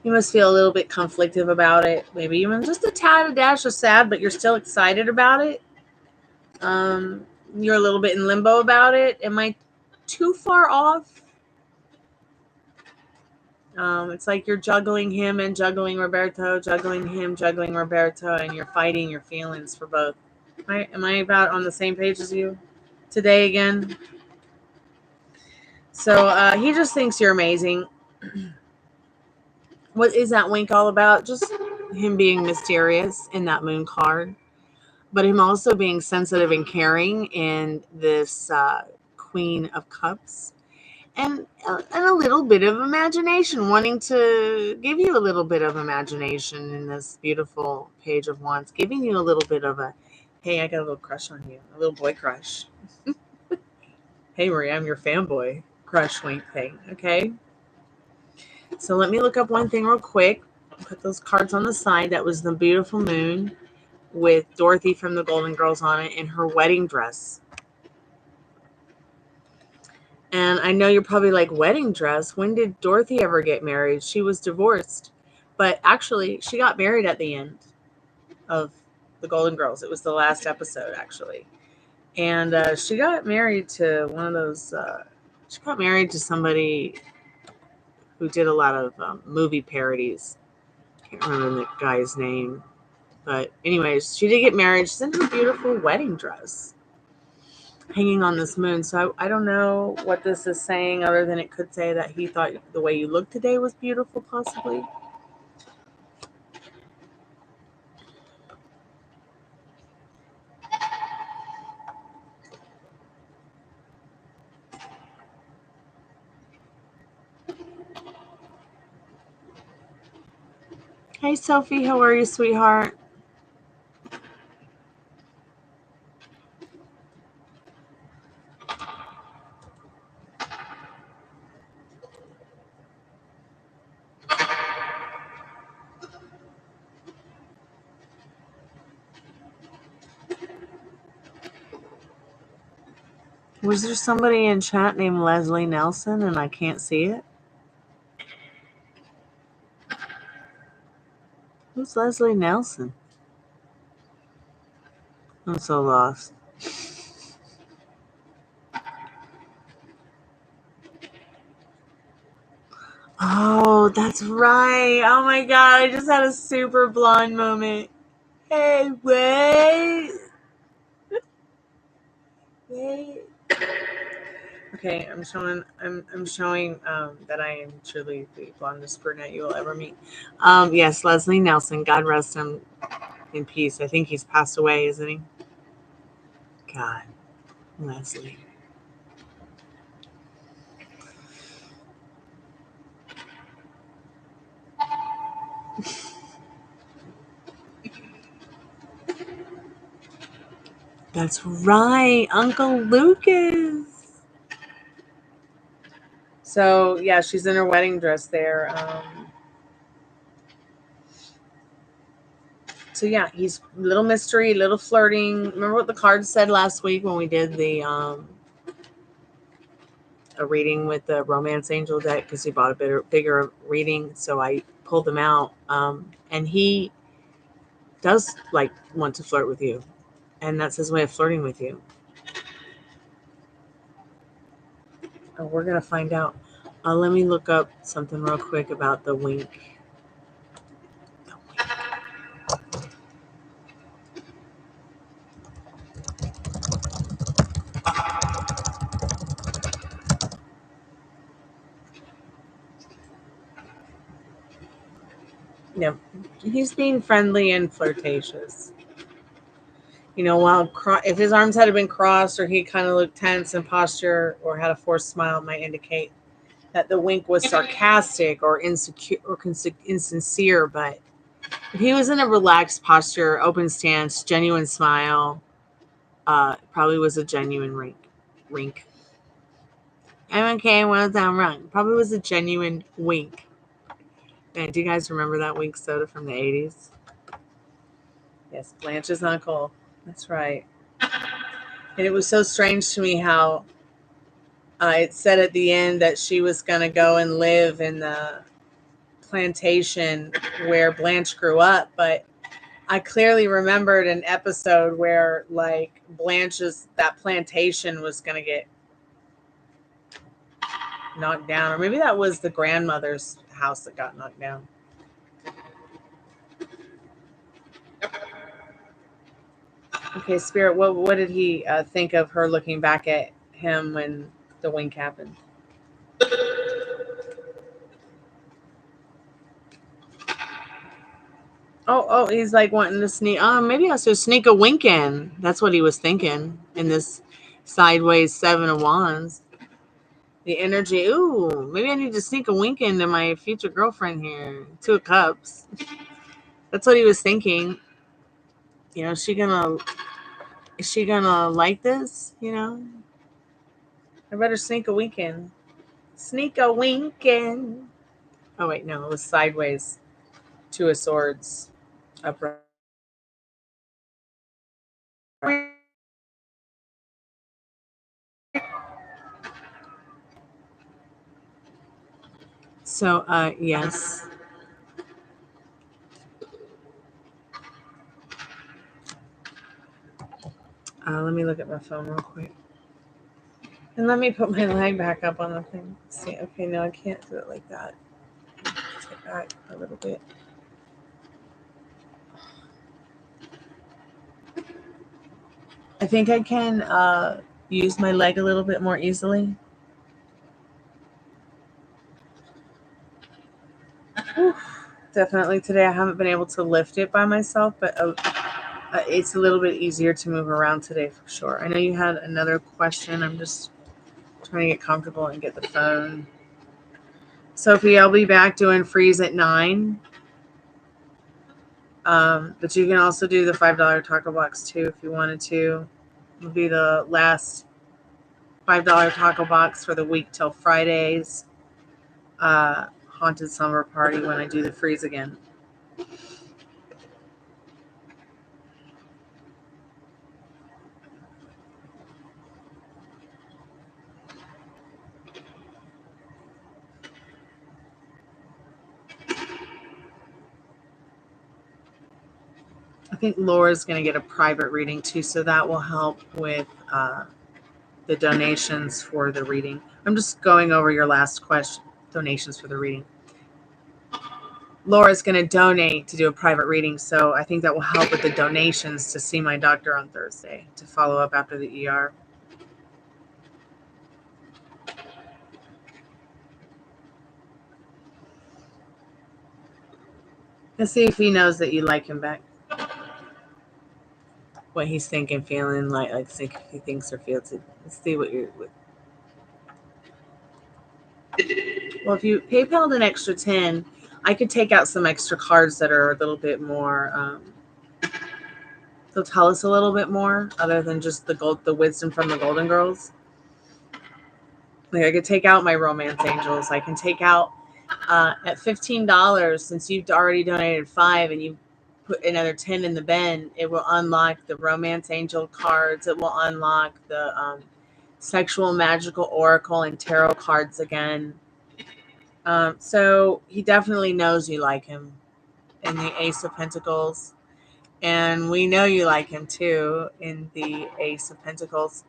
You must feel a little bit conflicted about it. Maybe even just a tad, a dash of sad, but you're still excited about it. You're a little bit in limbo about it. Am I too far off? It's like you're juggling him and juggling Roberto, juggling him, juggling Roberto, and you're fighting your feelings for both. Am I about on the same page as you today again? So he just thinks you're amazing. What is that wink all about? Just him being mysterious in that moon card, but him also being sensitive and caring in this Queen of Cups. And a little bit of imagination, wanting to give you a little bit of imagination in this beautiful Page of Wands, giving you a little bit of a, hey, I got a little crush on you, a little boy crush. Hey, Marie, I'm your fanboy crush wink thing, okay? So let me look up one thing real quick. Put those cards on the side. That was the beautiful moon with Dorothy from the Golden Girls on it in her wedding dress. And I know you're probably like, wedding dress? When did Dorothy ever get married? She was divorced. But actually, she got married at the end of the Golden Girls. It was the last episode, actually. And she got married to one of those, she got married to somebody who did a lot of movie parodies. Can't remember the guy's name. But anyways, she did get married. She's in her beautiful wedding dress, hanging on this moon. So I don't know what this is saying other than it could say that he thought the way you looked today was beautiful, possibly. Hey, Sophie, how are you, sweetheart? Was there somebody in chat named Leslie Nelson and I can't see it? Who's Leslie Nelson? I'm so lost. Oh, that's right. Oh my God, I just had a super blonde moment. Hey, wait. Wait. Okay, I'm showing that I am truly the blondest brunette you will ever meet. Yes, Leslie Nelson. God rest him in peace. I think he's passed away, isn't he? God, Leslie. That's right, Uncle Lucas. So yeah, she's in her wedding dress there. So yeah, he's a little mystery, little flirting. Remember what the cards said last week when we did the a reading with the Romance Angel deck, because he bought a bigger reading, so I pulled them out. And he does like want to flirt with you, and that's his way of flirting with you. We're gonna find out. Let me look up something real quick about the wink. he's being friendly and flirtatious. While if his arms had been crossed or he kind of looked tense in posture or had a forced smile, it might indicate that the wink was sarcastic or insecure or insincere. But if he was in a relaxed posture, open stance, genuine smile, probably was a genuine wink. I'm okay. Well done, wrong. Probably was a genuine wink. Man, do you guys remember that wink soda from the 80s? Yes, Blanche's uncle. That's right. And it was so strange to me how it said at the end that she was going to go and live in the plantation where Blanche grew up. But I clearly remembered an episode where, like, that plantation was going to get knocked down. Or maybe that was the grandmother's house that got knocked down. Okay, Spirit, what did he think of her looking back at him when the wink happened? Oh, he's like wanting to sneak. Maybe I should sneak a wink in. That's what he was thinking in this sideways 7 of Wands. The energy. Ooh, maybe I need to sneak a wink into my future girlfriend here. 2 of Cups. That's what he was thinking. Is she gonna like this? I better sneak a wink in. Sneak a wink in. Oh wait, no, it was sideways. 2 of Swords. Upright. So, yes. Let me look at my phone real quick. And let me put my leg back up on the thing. See, okay, no, I can't do it like that. Take back a little bit. I think I can use my leg a little bit more easily. Whew. Definitely today I haven't been able to lift it by myself, but it's a little bit easier to move around today for sure. I know you had another question. I'm just trying to get comfortable and get the phone. Sophie, I'll be back doing freeze at 9. But you can also do the $5 Tacobox too if you wanted to. It'll be the last $5 Tacobox for the week till Friday's Haunted Summer Party when I do the freeze again. I think Laura's going to get a private reading too, so that will help with the donations for the reading. I'm just going over your last question, donations for the reading. Laura's going to donate to do a private reading, so I think that will help with the donations to see my doctor on Thursday to follow up after the ER. Let's see if he knows that you like him back. What he's thinking, feeling like if he thinks or feels it. Let's see what you're with. Well, if you PayPal'd an extra 10, I could take out some extra cards that are a little bit more. They'll tell us a little bit more, other than just the wisdom from the Golden Girls. Like I could take out my romance angels. I can take out at $15 since you've already donated 5 and you put another 10 in the bin. It will unlock the romance angel cards. It will unlock the sexual magical oracle and tarot cards again. So he definitely knows you like him in the Ace of Pentacles. And we know you like him too in the Ace of Pentacles.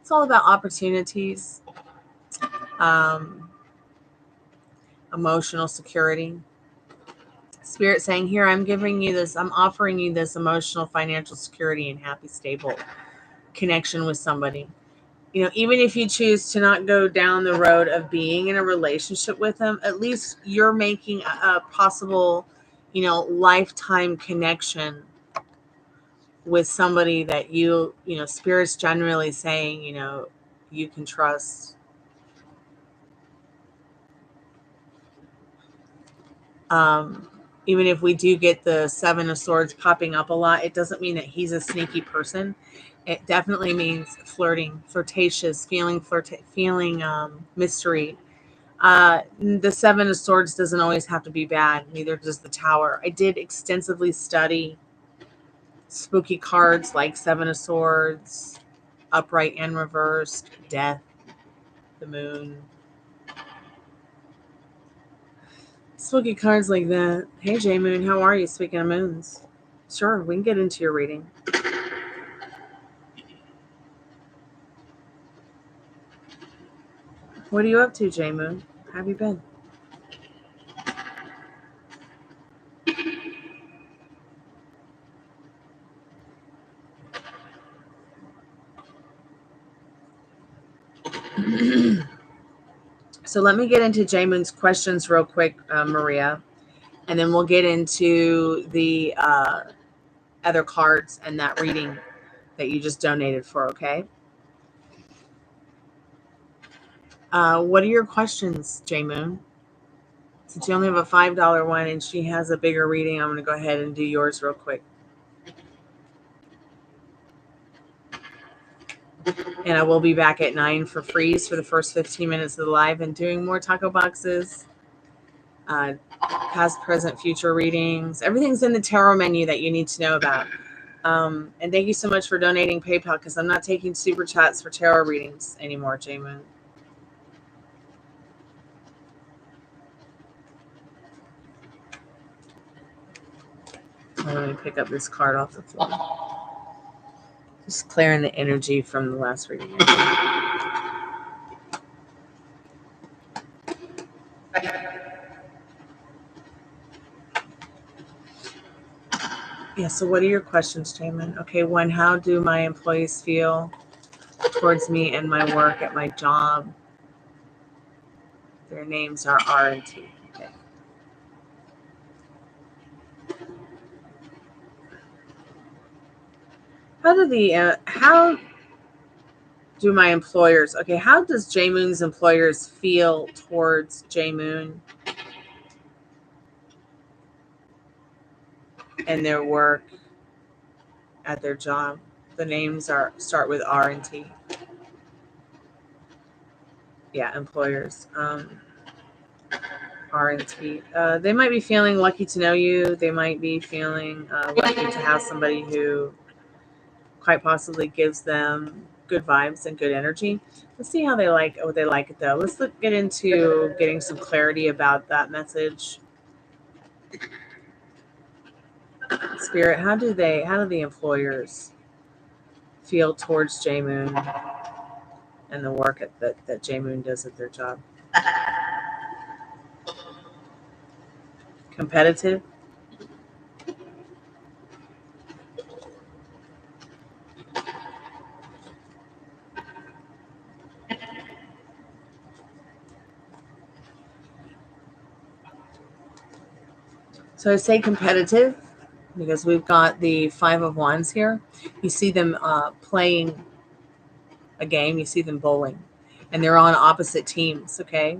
It's all about opportunities, emotional security. Spirit saying, here, I'm offering you this emotional, financial security and happy, stable connection with somebody. Even if you choose to not go down the road of being in a relationship with them, at least you're making a possible lifetime connection with somebody that Spirit's generally saying, you can trust. Even if we do get the Seven of Swords popping up a lot, it doesn't mean that he's a sneaky person. It definitely means flirting, flirtatious, feeling mystery. The Seven of Swords doesn't always have to be bad. Neither does the Tower. I did extensively study spooky cards like Seven of Swords, upright and reversed, death, the moon. Spooky cards like that. Hey, J Moon, how are you? Speaking of moons. Sure, we can get into your reading. What are you up to, J Moon? How have you been? So let me get into J Moon's questions real quick, Maria, and then we'll get into the other cards and that reading that you just donated for, okay? What are your questions, J Moon? Since you only have a $5 one and she has a bigger reading, I'm going to go ahead and do yours real quick. And I will be back at 9 for freeze for the first 15 minutes of the live and doing more taco boxes, past, present, future readings. Everything's in the tarot menu that you need to know about. And thank you so much for donating PayPal, because I'm not taking super chats for tarot readings anymore, J-Moon. Let me pick up this card off the floor. Just clearing the energy from the last reading. Yeah, so what are your questions, Jamin? Okay, one, how do my employees feel towards me and my work at my job? Their names are R and T. Okay. How do my employers, okay, how does J Moon's employers feel towards J Moon and their work at their job? The names start with R and T. Yeah, employers. R and T. They might be feeling lucky to know you. They might be feeling lucky to have somebody who quite possibly gives them good vibes and good energy. Let's see how they like what they like it though. Let's get into getting some clarity about that message. Spirit, how do the employers feel towards J Moon and the work that J Moon does at their job? Competitive? So I say competitive because we've got the Five of Wands here. You see them playing a game. You see them bowling. And they're on opposite teams, okay?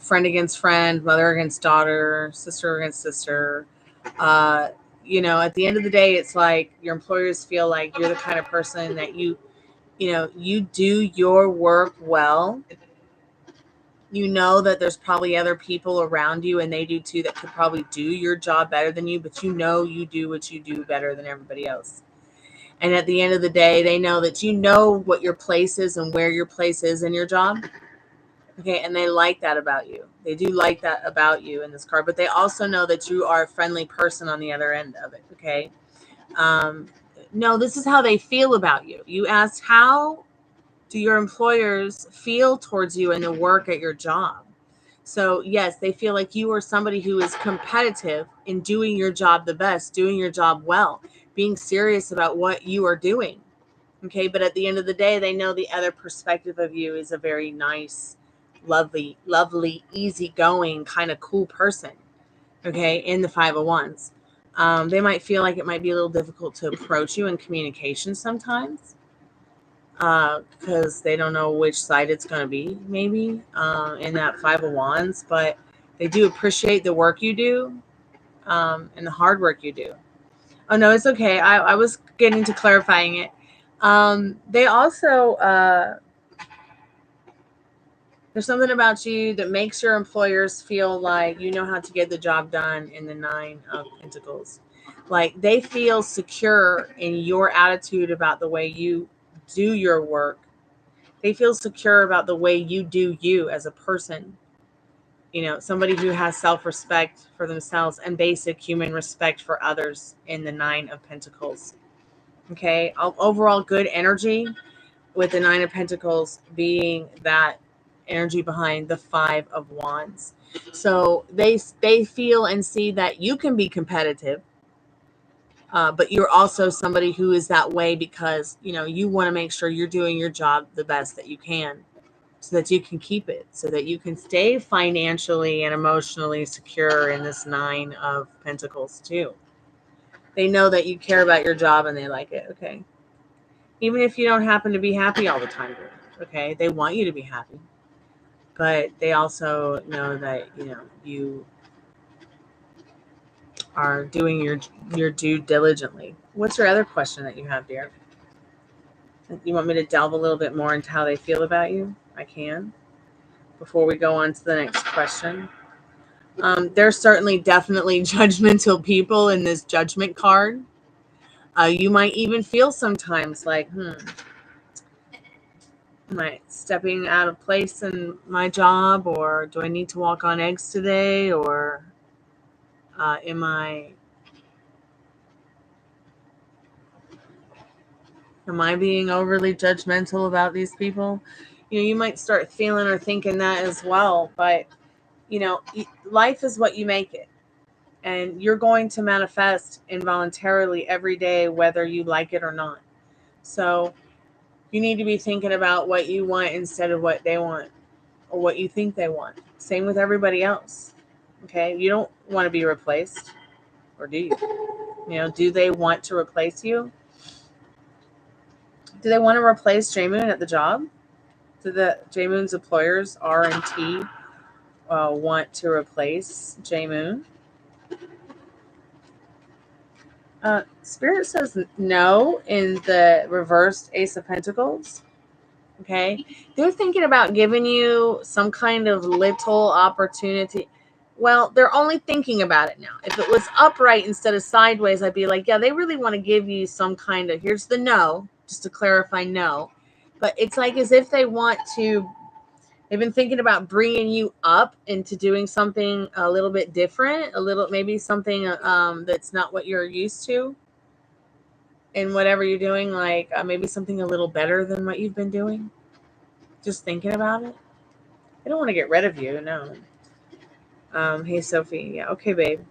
Friend against friend, mother against daughter, sister against sister. At the end of the day, it's like your employers feel like you're the kind of person that you do your work well. You know that there's probably other people around you, and they do too, that could probably do your job better than you, but you do what you do better than everybody else. And at the end of the day, they know that you know what your place is and where your place is in your job. Okay, and they like that about you. They do like that about you in this card, but they also know that you are a friendly person on the other end of it, okay? No, this is how they feel about you. You asked, how do your employers feel towards you and the work at your job? So, yes, they feel like you are somebody who is competitive in doing your job the best, doing your job well, being serious about what you are doing. Okay, but at the end of the day, they know the other perspective of you is a very nice, lovely, easygoing, kind of cool person. okay, in the 5 of Wands. They might feel like it might be a little difficult to approach you in communication sometimes because they don't know which side it's going to be, maybe, in that 5 of Wands. But they do appreciate the work you do and the hard work you do. Oh, no, it's okay. I was getting to clarifying it. They also... there's something about you that makes your employers feel like you know how to get the job done in the 9 of Pentacles. Like they feel secure in your attitude about the way you do your work. They feel secure about the way you do you as a person. You know, somebody who has self-respect for themselves and basic human respect for others in the 9 of Pentacles. Okay, overall good energy with the 9 of Pentacles being that energy behind the 5 of Wands. So they feel and see that you can be competitive, but you're also somebody who is that way because, you know, you want to make sure you're doing your job the best that you can so that you can keep it, so that you can stay financially and emotionally secure in this 9 of Pentacles too. They know that you care about your job and they like it. Okay. Even if you don't happen to be happy all the time. Okay. They want you to be happy. But they also know that, you know, you are doing your due diligently. What's your other question that you have, dear? You want me to delve a little bit more into how they feel about you? I can. Before we go on to the next question. There's certainly definitely judgmental people in this Judgment card. You might even feel sometimes like, am I stepping out of place in my job, or do I need to walk on eggs today, or am I being overly judgmental about these people? You know, you might start feeling or thinking that as well. But, you know, life is what you make it. And you're going to manifest involuntarily every day, whether you like it or not. So you need to be thinking about what you want instead of what they want or what you think they want. Same with everybody else. Okay? You don't want to be replaced. Or do you? You know, do they want to replace you? Do they want to replace J Moon at the job? Do the J Moon's employers, R and T, want to replace J Moon? Spirit says no in the reversed Ace of Pentacles. Okay. They're thinking about giving you some kind of little opportunity. Well, they're only thinking about it now. If it was upright instead of sideways, I'd be like, yeah, they really want to give you some kind of, here's the no, just to clarify no. But it's like as if they want to, they've been thinking about bringing you up into doing something a little bit different, maybe something that's not what you're used to. And whatever you're doing, like maybe something a little better than what you've been doing. Just thinking about it. I don't want to get rid of you, no. Hey, Sophie. Yeah, okay, babe.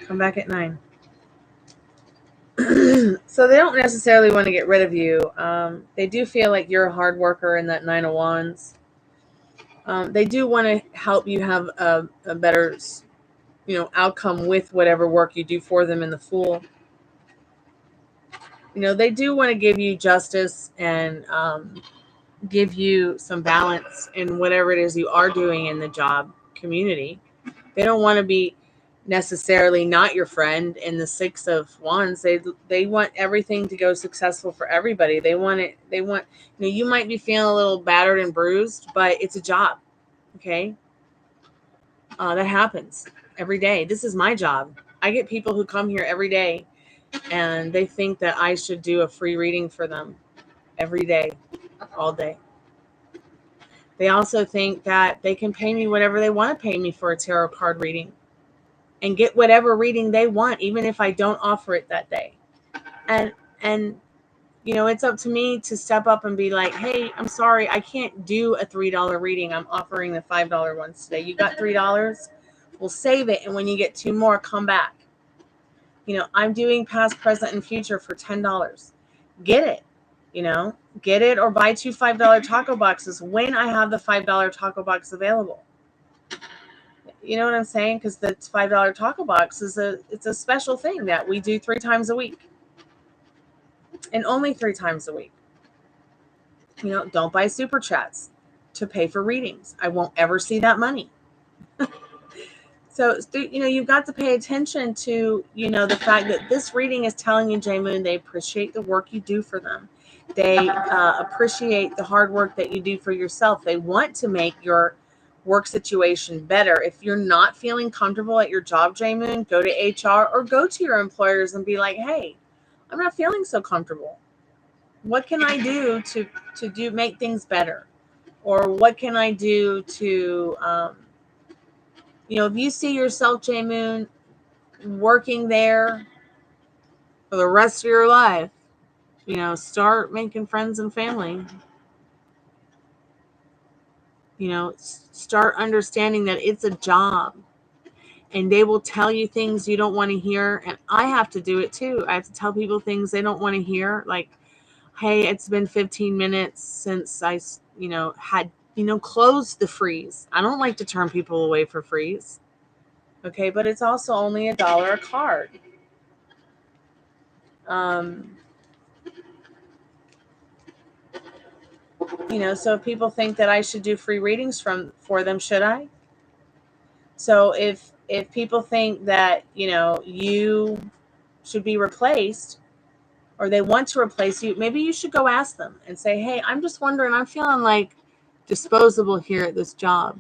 Come back at 9. So they don't necessarily want to get rid of you. They do feel like you're a hard worker in that 9 of Wands. They do want to help you have a better, you know, outcome with whatever work you do for them in the Fool. You know, they do want to give you justice and give you some balance in whatever it is you are doing in the job community. They don't want to be necessarily not your friend in the 6 of Wands. They want everything to go successful for everybody. They want, you know, you might be feeling a little battered and bruised, but it's a job. Okay. That happens every day. This is my job. I get people who come here every day and they think that I should do a free reading for them every day, all day. They also think that they can pay me whatever they want to pay me for a tarot card reading and get whatever reading they want, even if I don't offer it that day. And you know, it's up to me to step up and be like, hey, I'm sorry, I can't do a $3 reading. I'm offering the $5 ones today. You got $3? We'll save it. And when you get 2 more, come back. You know, I'm doing past, present, and future for $10. Get it. You know, get it or buy 2 $5 taco boxes when I have the $5 taco box available. You know what I'm saying? Because the $5 taco box it's a special thing that we do 3 times a week, and only 3 times a week. You know, don't buy super chats to pay for readings. I won't ever see that money. So, you know, you've got to pay attention to, you know, the fact that this reading is telling you, J Moon, they appreciate the work you do for them. They appreciate the hard work that you do for yourself. They want to make your work situation better. If you're not feeling comfortable at your job, J Moon, go to HR or go to your employers and be like, hey, I'm not feeling so comfortable. What can I do to make things better? Or what can I do to, you know, if you see yourself, J Moon, working there for the rest of your life, you know, start making friends and family. You know, start understanding that it's a job, and they will tell you things you don't want to hear. And I have to do it too. I have to tell people things they don't want to hear. Like, hey, it's been 15 minutes since I, you know, had, you know, closed the freeze. I don't like to turn people away for freeze. Okay. But it's also only $1 a card. You know, so if people think that I should do free readings for them, should I? So if people think that, you know, you should be replaced, or they want to replace you, maybe you should go ask them and say, hey, I'm just wondering, I'm feeling like disposable here at this job.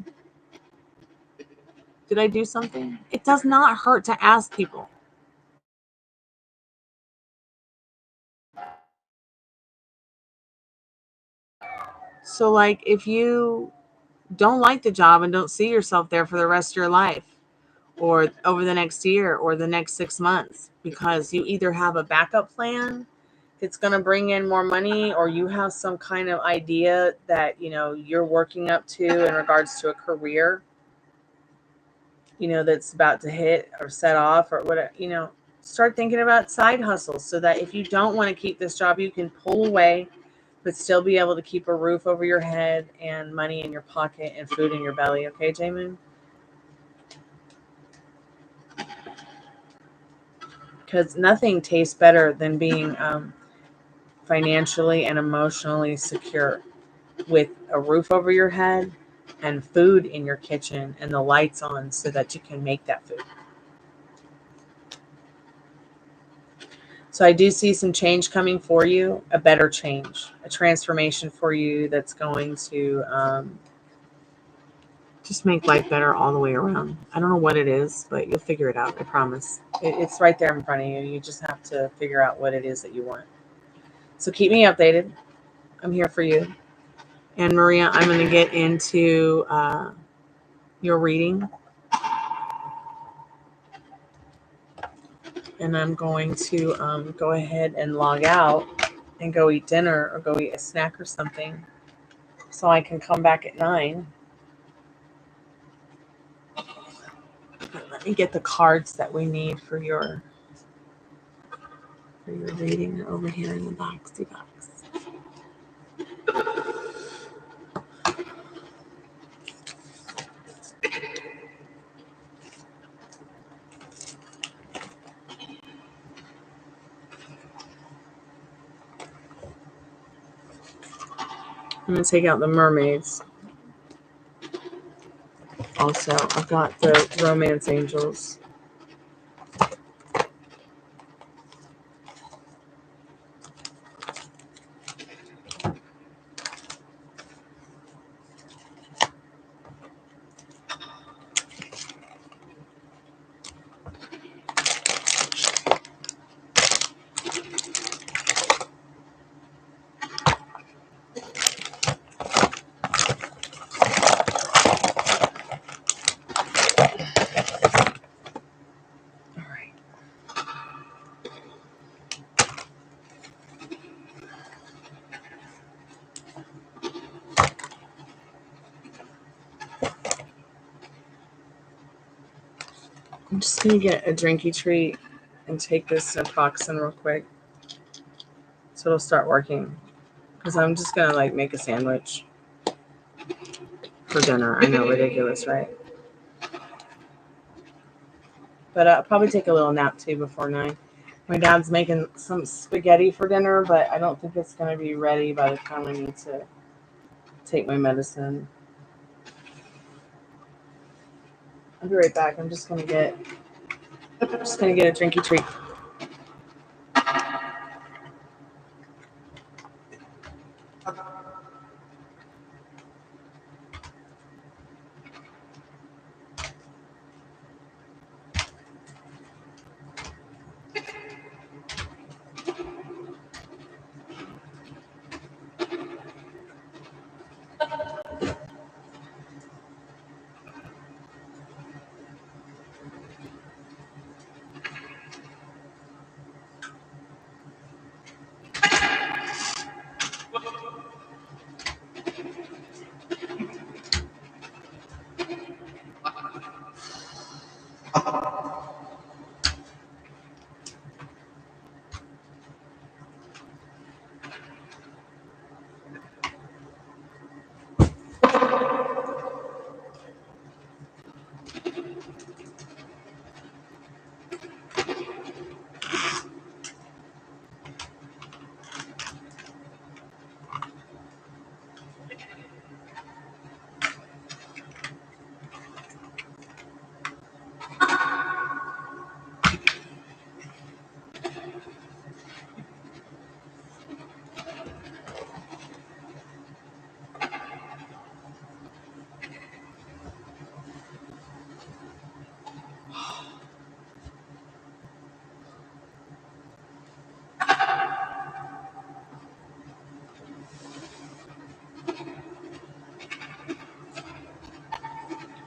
Did I do something? It does not hurt to ask people. So, like, if you don't like the job and don't see yourself there for the rest of your life, or over the next year or the next 6 months, because you either have a backup plan that's going to bring in more money, or you have some kind of idea that, you know, you're working up to in regards to a career, you know, that's about to hit or set off or whatever, you know, start thinking about side hustles so that if you don't want to keep this job, you can pull away, but still be able to keep a roof over your head and money in your pocket and food in your belly. Okay, Jamin? Because nothing tastes better than being financially and emotionally secure with a roof over your head and food in your kitchen and the lights on so that you can make that food. So I do see some change coming for you, a better change, a transformation for you that's going to just make life better all the way around. I don't know what it is, but you'll figure it out. I promise. It's right there in front of you. You just have to figure out what it is that you want. So keep me updated. I'm here for you. And Maria, I'm going to get into your reading. And I'm going to go ahead and log out and go eat dinner or go eat a snack or something so I can come back at 9. Let me get the cards that we need for your reading. They're over here in the boxy box. I'm going to take out the mermaids. Also, I've got the romance angels. I'm just going to get a drinky treat and take this naproxen real quick so it'll start working. Because I'm just going to like make a sandwich for dinner. I know, ridiculous, right? but I'll probably take a little nap too before 9. My dad's making some spaghetti for dinner, but I don't think it's going to be ready by the time I need to take my medicine. I'll be right back. I'm just going to get a drinky treat.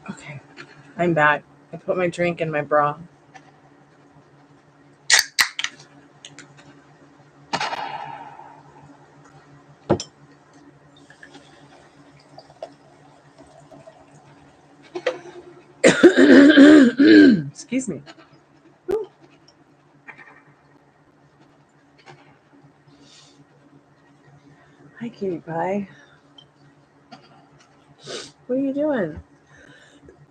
Okay, I'm back. I put my drink in my bra. Excuse me. Ooh. Hi, cutie pie. What are you doing?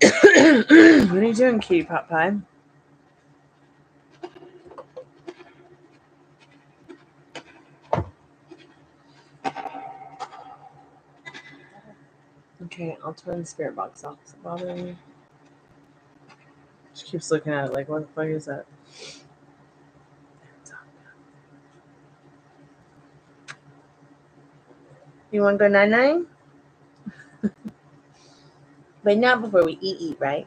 What are you doing, cutie pot pie? Okay, I'll turn the spirit box off. Is it bothering me? She keeps looking at it like, what the fuck is that? You want to go night-night? But not before we eat, right?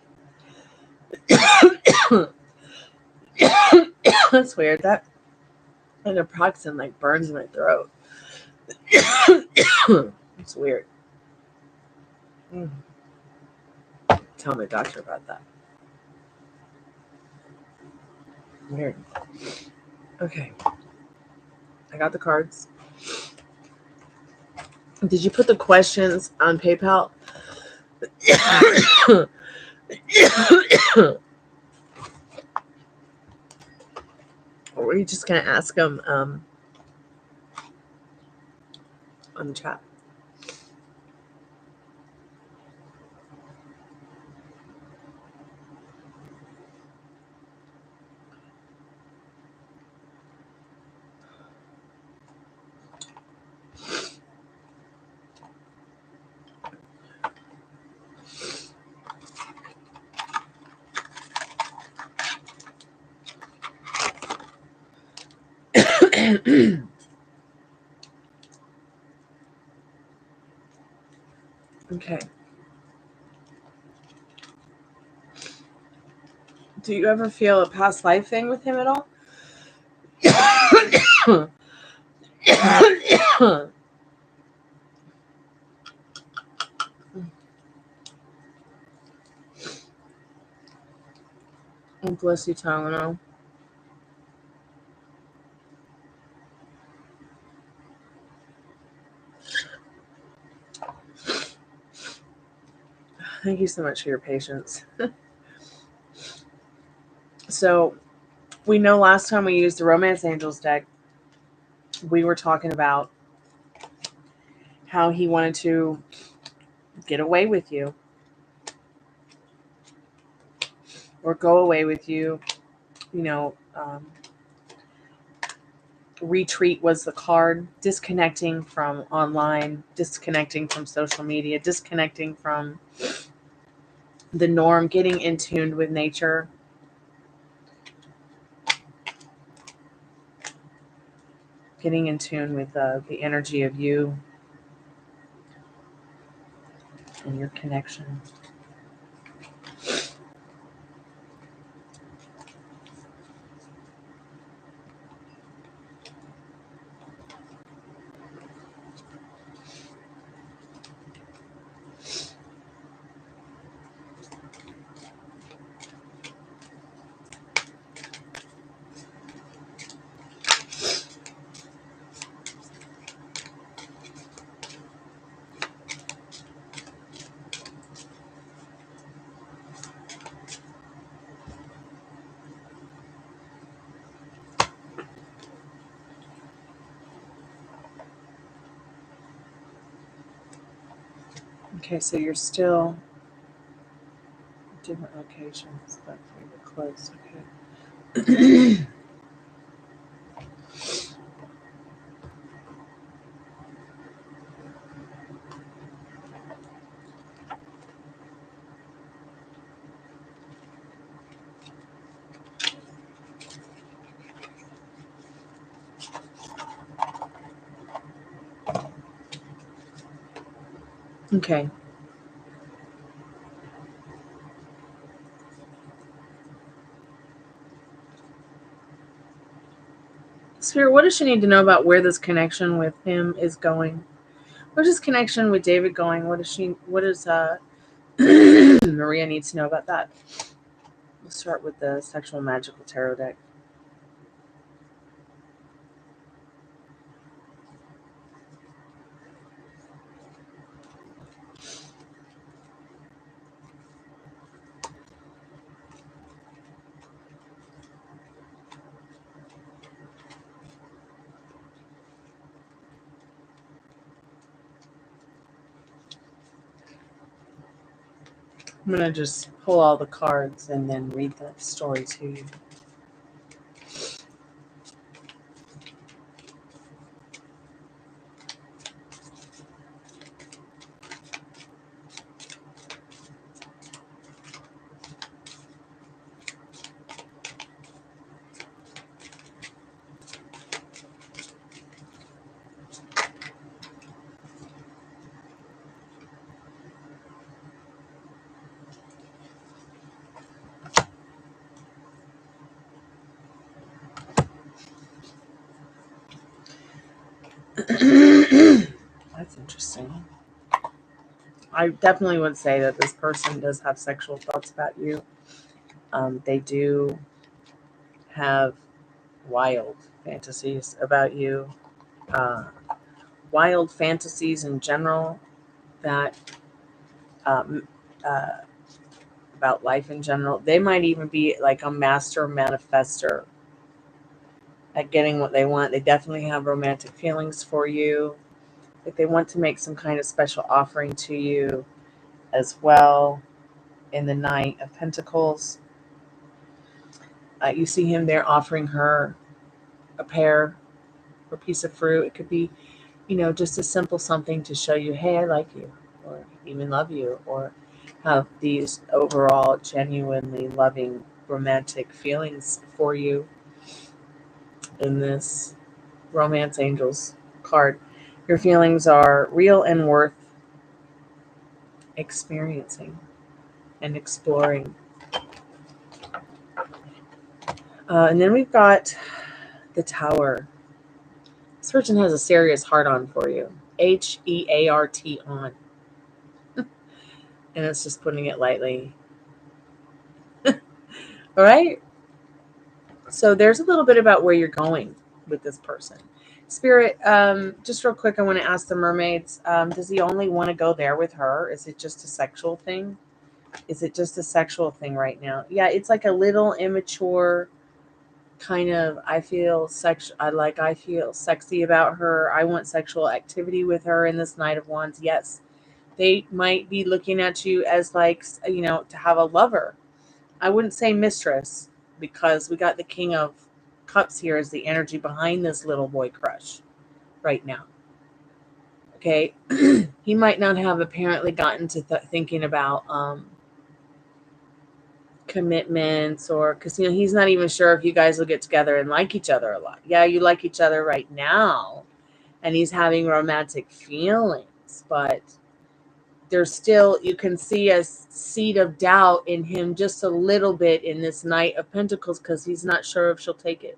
That's weird. That naproxen like burns my throat. It's weird. Tell my doctor about that. Weird. Okay. I got the cards. Did you put the questions on PayPal? Or were you just going to ask them on the chat? Okay. Do you ever feel a past life thing with him at all? Oh, bless you, Tylenol. Thank you so much for your patience. So, we know last time we used the Romance Angels deck, we were talking about how he wanted to get away with you. or go away with you. Retreat was the card. Disconnecting from online, disconnecting from social media, disconnecting from the norm, getting in tune with nature. Getting in tune with the energy of you and your connection. Okay, so you're still different locations, but you're close. Okay. Okay. Spirit, what does she need to know about where this connection with him is going? Where's this connection with David going? What does Maria needs to know about that? We'll start with the Sexual Magical Tarot deck. I'm going to just pull all the cards and then read the story to you. That's interesting. I definitely would say that this person does have sexual thoughts about you. They do have wild fantasies about you. Wild fantasies in general that um, uh, about life in general. They might even be like a master manifester at getting what they want. They definitely have romantic feelings for you. Like they want to make some kind of special offering to you as well. In the Knight of Pentacles, you see him there offering her a pear or piece of fruit. It could be, just a simple something to show you, hey, I like you, or even love you, or have these overall genuinely loving romantic feelings for you. In this Romance Angels card, your feelings are real and worth experiencing and exploring. And then we've got the Tower. This person has a serious heart on for you. Heart on. And it's just putting it lightly. All right. So there's a little bit about where you're going with this person. Spirit, just real quick, I want to ask the mermaids, does he only want to go there with her? Is it just a sexual thing? Is it just a sexual thing right now? Yeah, it's like a little immature kind of, I feel sexy about her. I want sexual activity with her in this Knight of Wands. Yes, they might be looking at you as like, to have a lover. I wouldn't say mistress, because we got the King of Cups here as the energy behind this little boy crush right now. Okay. He might not have apparently gotten to thinking about commitments, or because he's not even sure if you guys will get together and like each other a lot. Yeah, you like each other right now, and he's having romantic feelings, but there's still, you can see a seed of doubt in him just a little bit in this Knight of Pentacles, because he's not sure if she'll take it.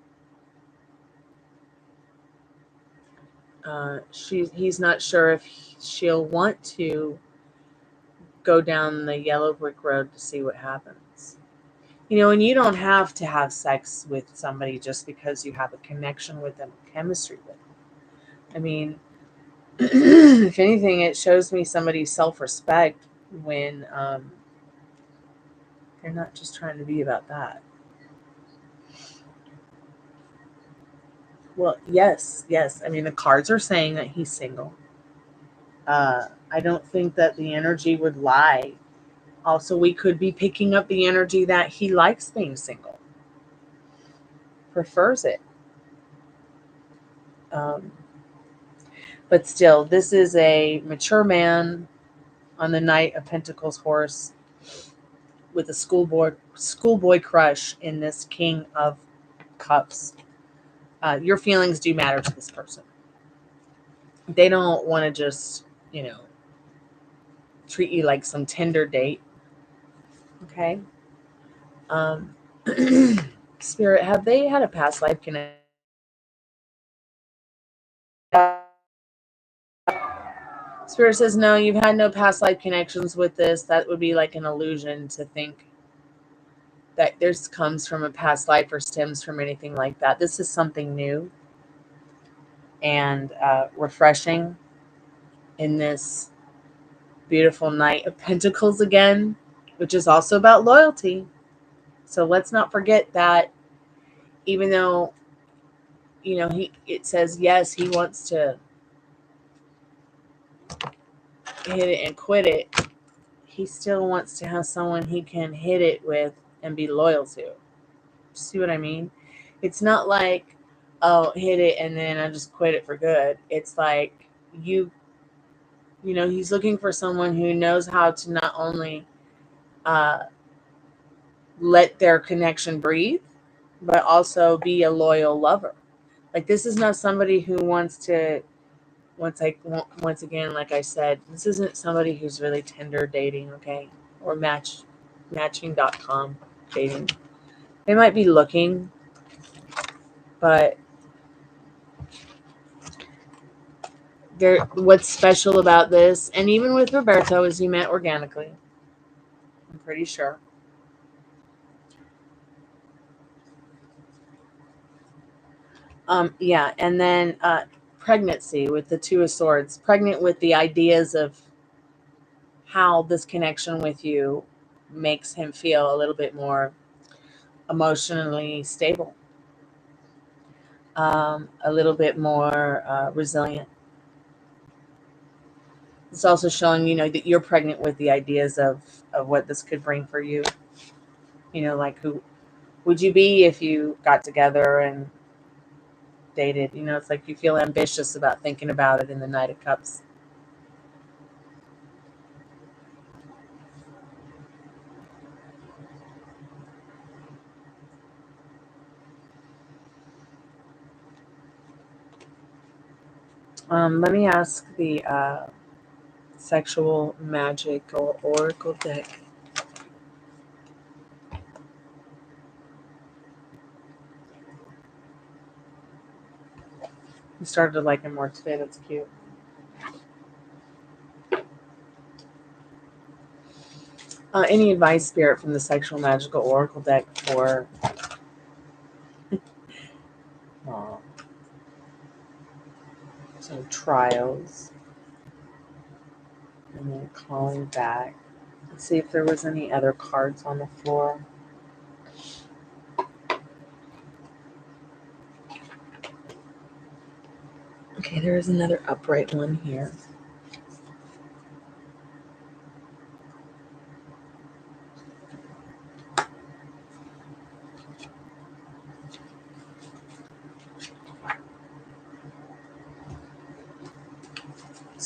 He's not sure if she'll want to go down the yellow brick road to see what happens. And you don't have to have sex with somebody just because you have a connection with them, chemistry with them. I mean, if anything, it shows me somebody's self-respect when they're not just trying to be about that. Well, yes. I mean, the cards are saying that he's single. I don't think that the energy would lie. Also, we could be picking up the energy that he likes being single, prefers it. But still, this is a mature man on the Knight of Pentacles horse with a schoolboy crush in this King of Cups. Your feelings do matter to this person. They don't want to just, treat you like some Tinder date. Okay. Spirit, have they had a past life connection? Spirit says, no, you've had no past life connections with this. That would be like an illusion to think that this comes from a past life or stems from anything like that. This is something new and refreshing in this beautiful Knight of Pentacles again, which is also about loyalty. So let's not forget that even though, it says, yes, he wants to hit it and quit it, he still wants to have someone he can hit it with and be loyal to. See what I mean? It's not like, oh, hit it and then I just quit it for good. It's like he's looking for someone who knows how to not only let their connection breathe, but also be a loyal lover. Like, this is not somebody who wants to, once again, like I said, this isn't somebody who's really Tinder dating, okay? Or matching.com dating. They might be looking, but what's special about this, and even with Roberto, is you met organically. I'm pretty sure. Yeah, and then pregnancy with the Two of Swords. Pregnant with the ideas of how this connection with you makes him feel a little bit more emotionally stable, a little bit more resilient. It's also showing, that you're pregnant with the ideas of what this could bring for you. Like, who would you be if you got together and dated? It's like you feel ambitious about thinking about it in the Knight of Cups. Let me ask the sexual magical oracle deck. I started to like him more today. That's cute. Any advice, Spirit, from the sexual magical oracle deck for some trials, and then calling back. Let's see if there was any other cards on the floor. Okay, there is another upright one here.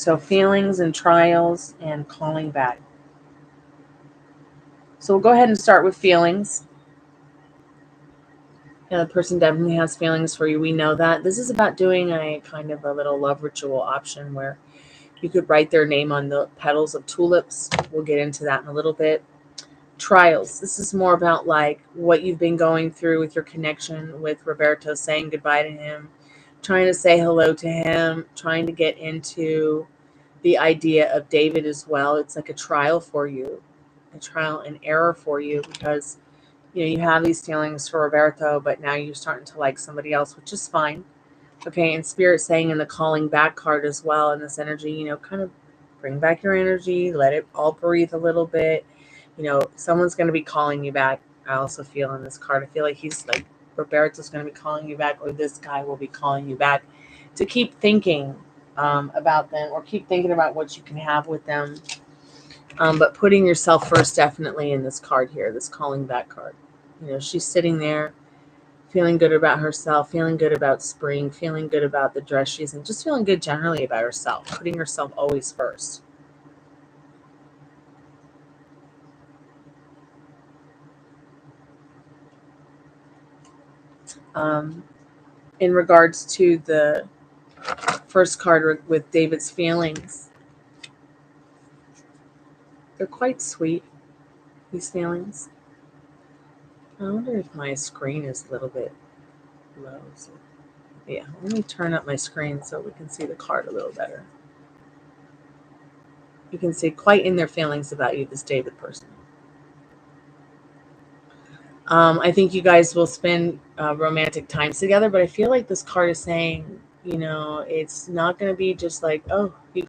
So feelings and trials and calling back. So we'll go ahead and start with feelings. Yeah, the person definitely has feelings for you. We know that. This is about doing a kind of a little love ritual option where you could write their name on the petals of tulips. We'll get into that in a little bit. Trials. This is more about like what you've been going through with your connection with Roberto, saying goodbye to him, trying to say hello to him, trying to get into the idea of David as well. It's like a trial for you, a trial and error for you, because you have these feelings for Roberto, but now you're starting to like somebody else, which is fine. Okay, and Spirit saying in the calling back card as well, in this energy, kind of bring back your energy, let it all breathe a little bit. Someone's going to be calling you back. I also feel in this card, I feel like he's like, Roberto's going to be calling you back, or this guy will be calling you back to keep thinking about them, or keep thinking about what you can have with them. But putting yourself first, definitely in this card here, this calling back card. She's sitting there feeling good about herself, feeling good about spring, feeling good about the dress she's in, just feeling good generally about herself, putting herself always first. In regards to the first card with David's feelings, they're quite sweet, these feelings. I wonder if my screen is a little bit low. So, yeah, let me turn up my screen so we can see the card a little better. You can see quite in their feelings about you, this David person. I think you guys will spend romantic times together, but I feel like this card is saying, it's not going to be just like, oh, you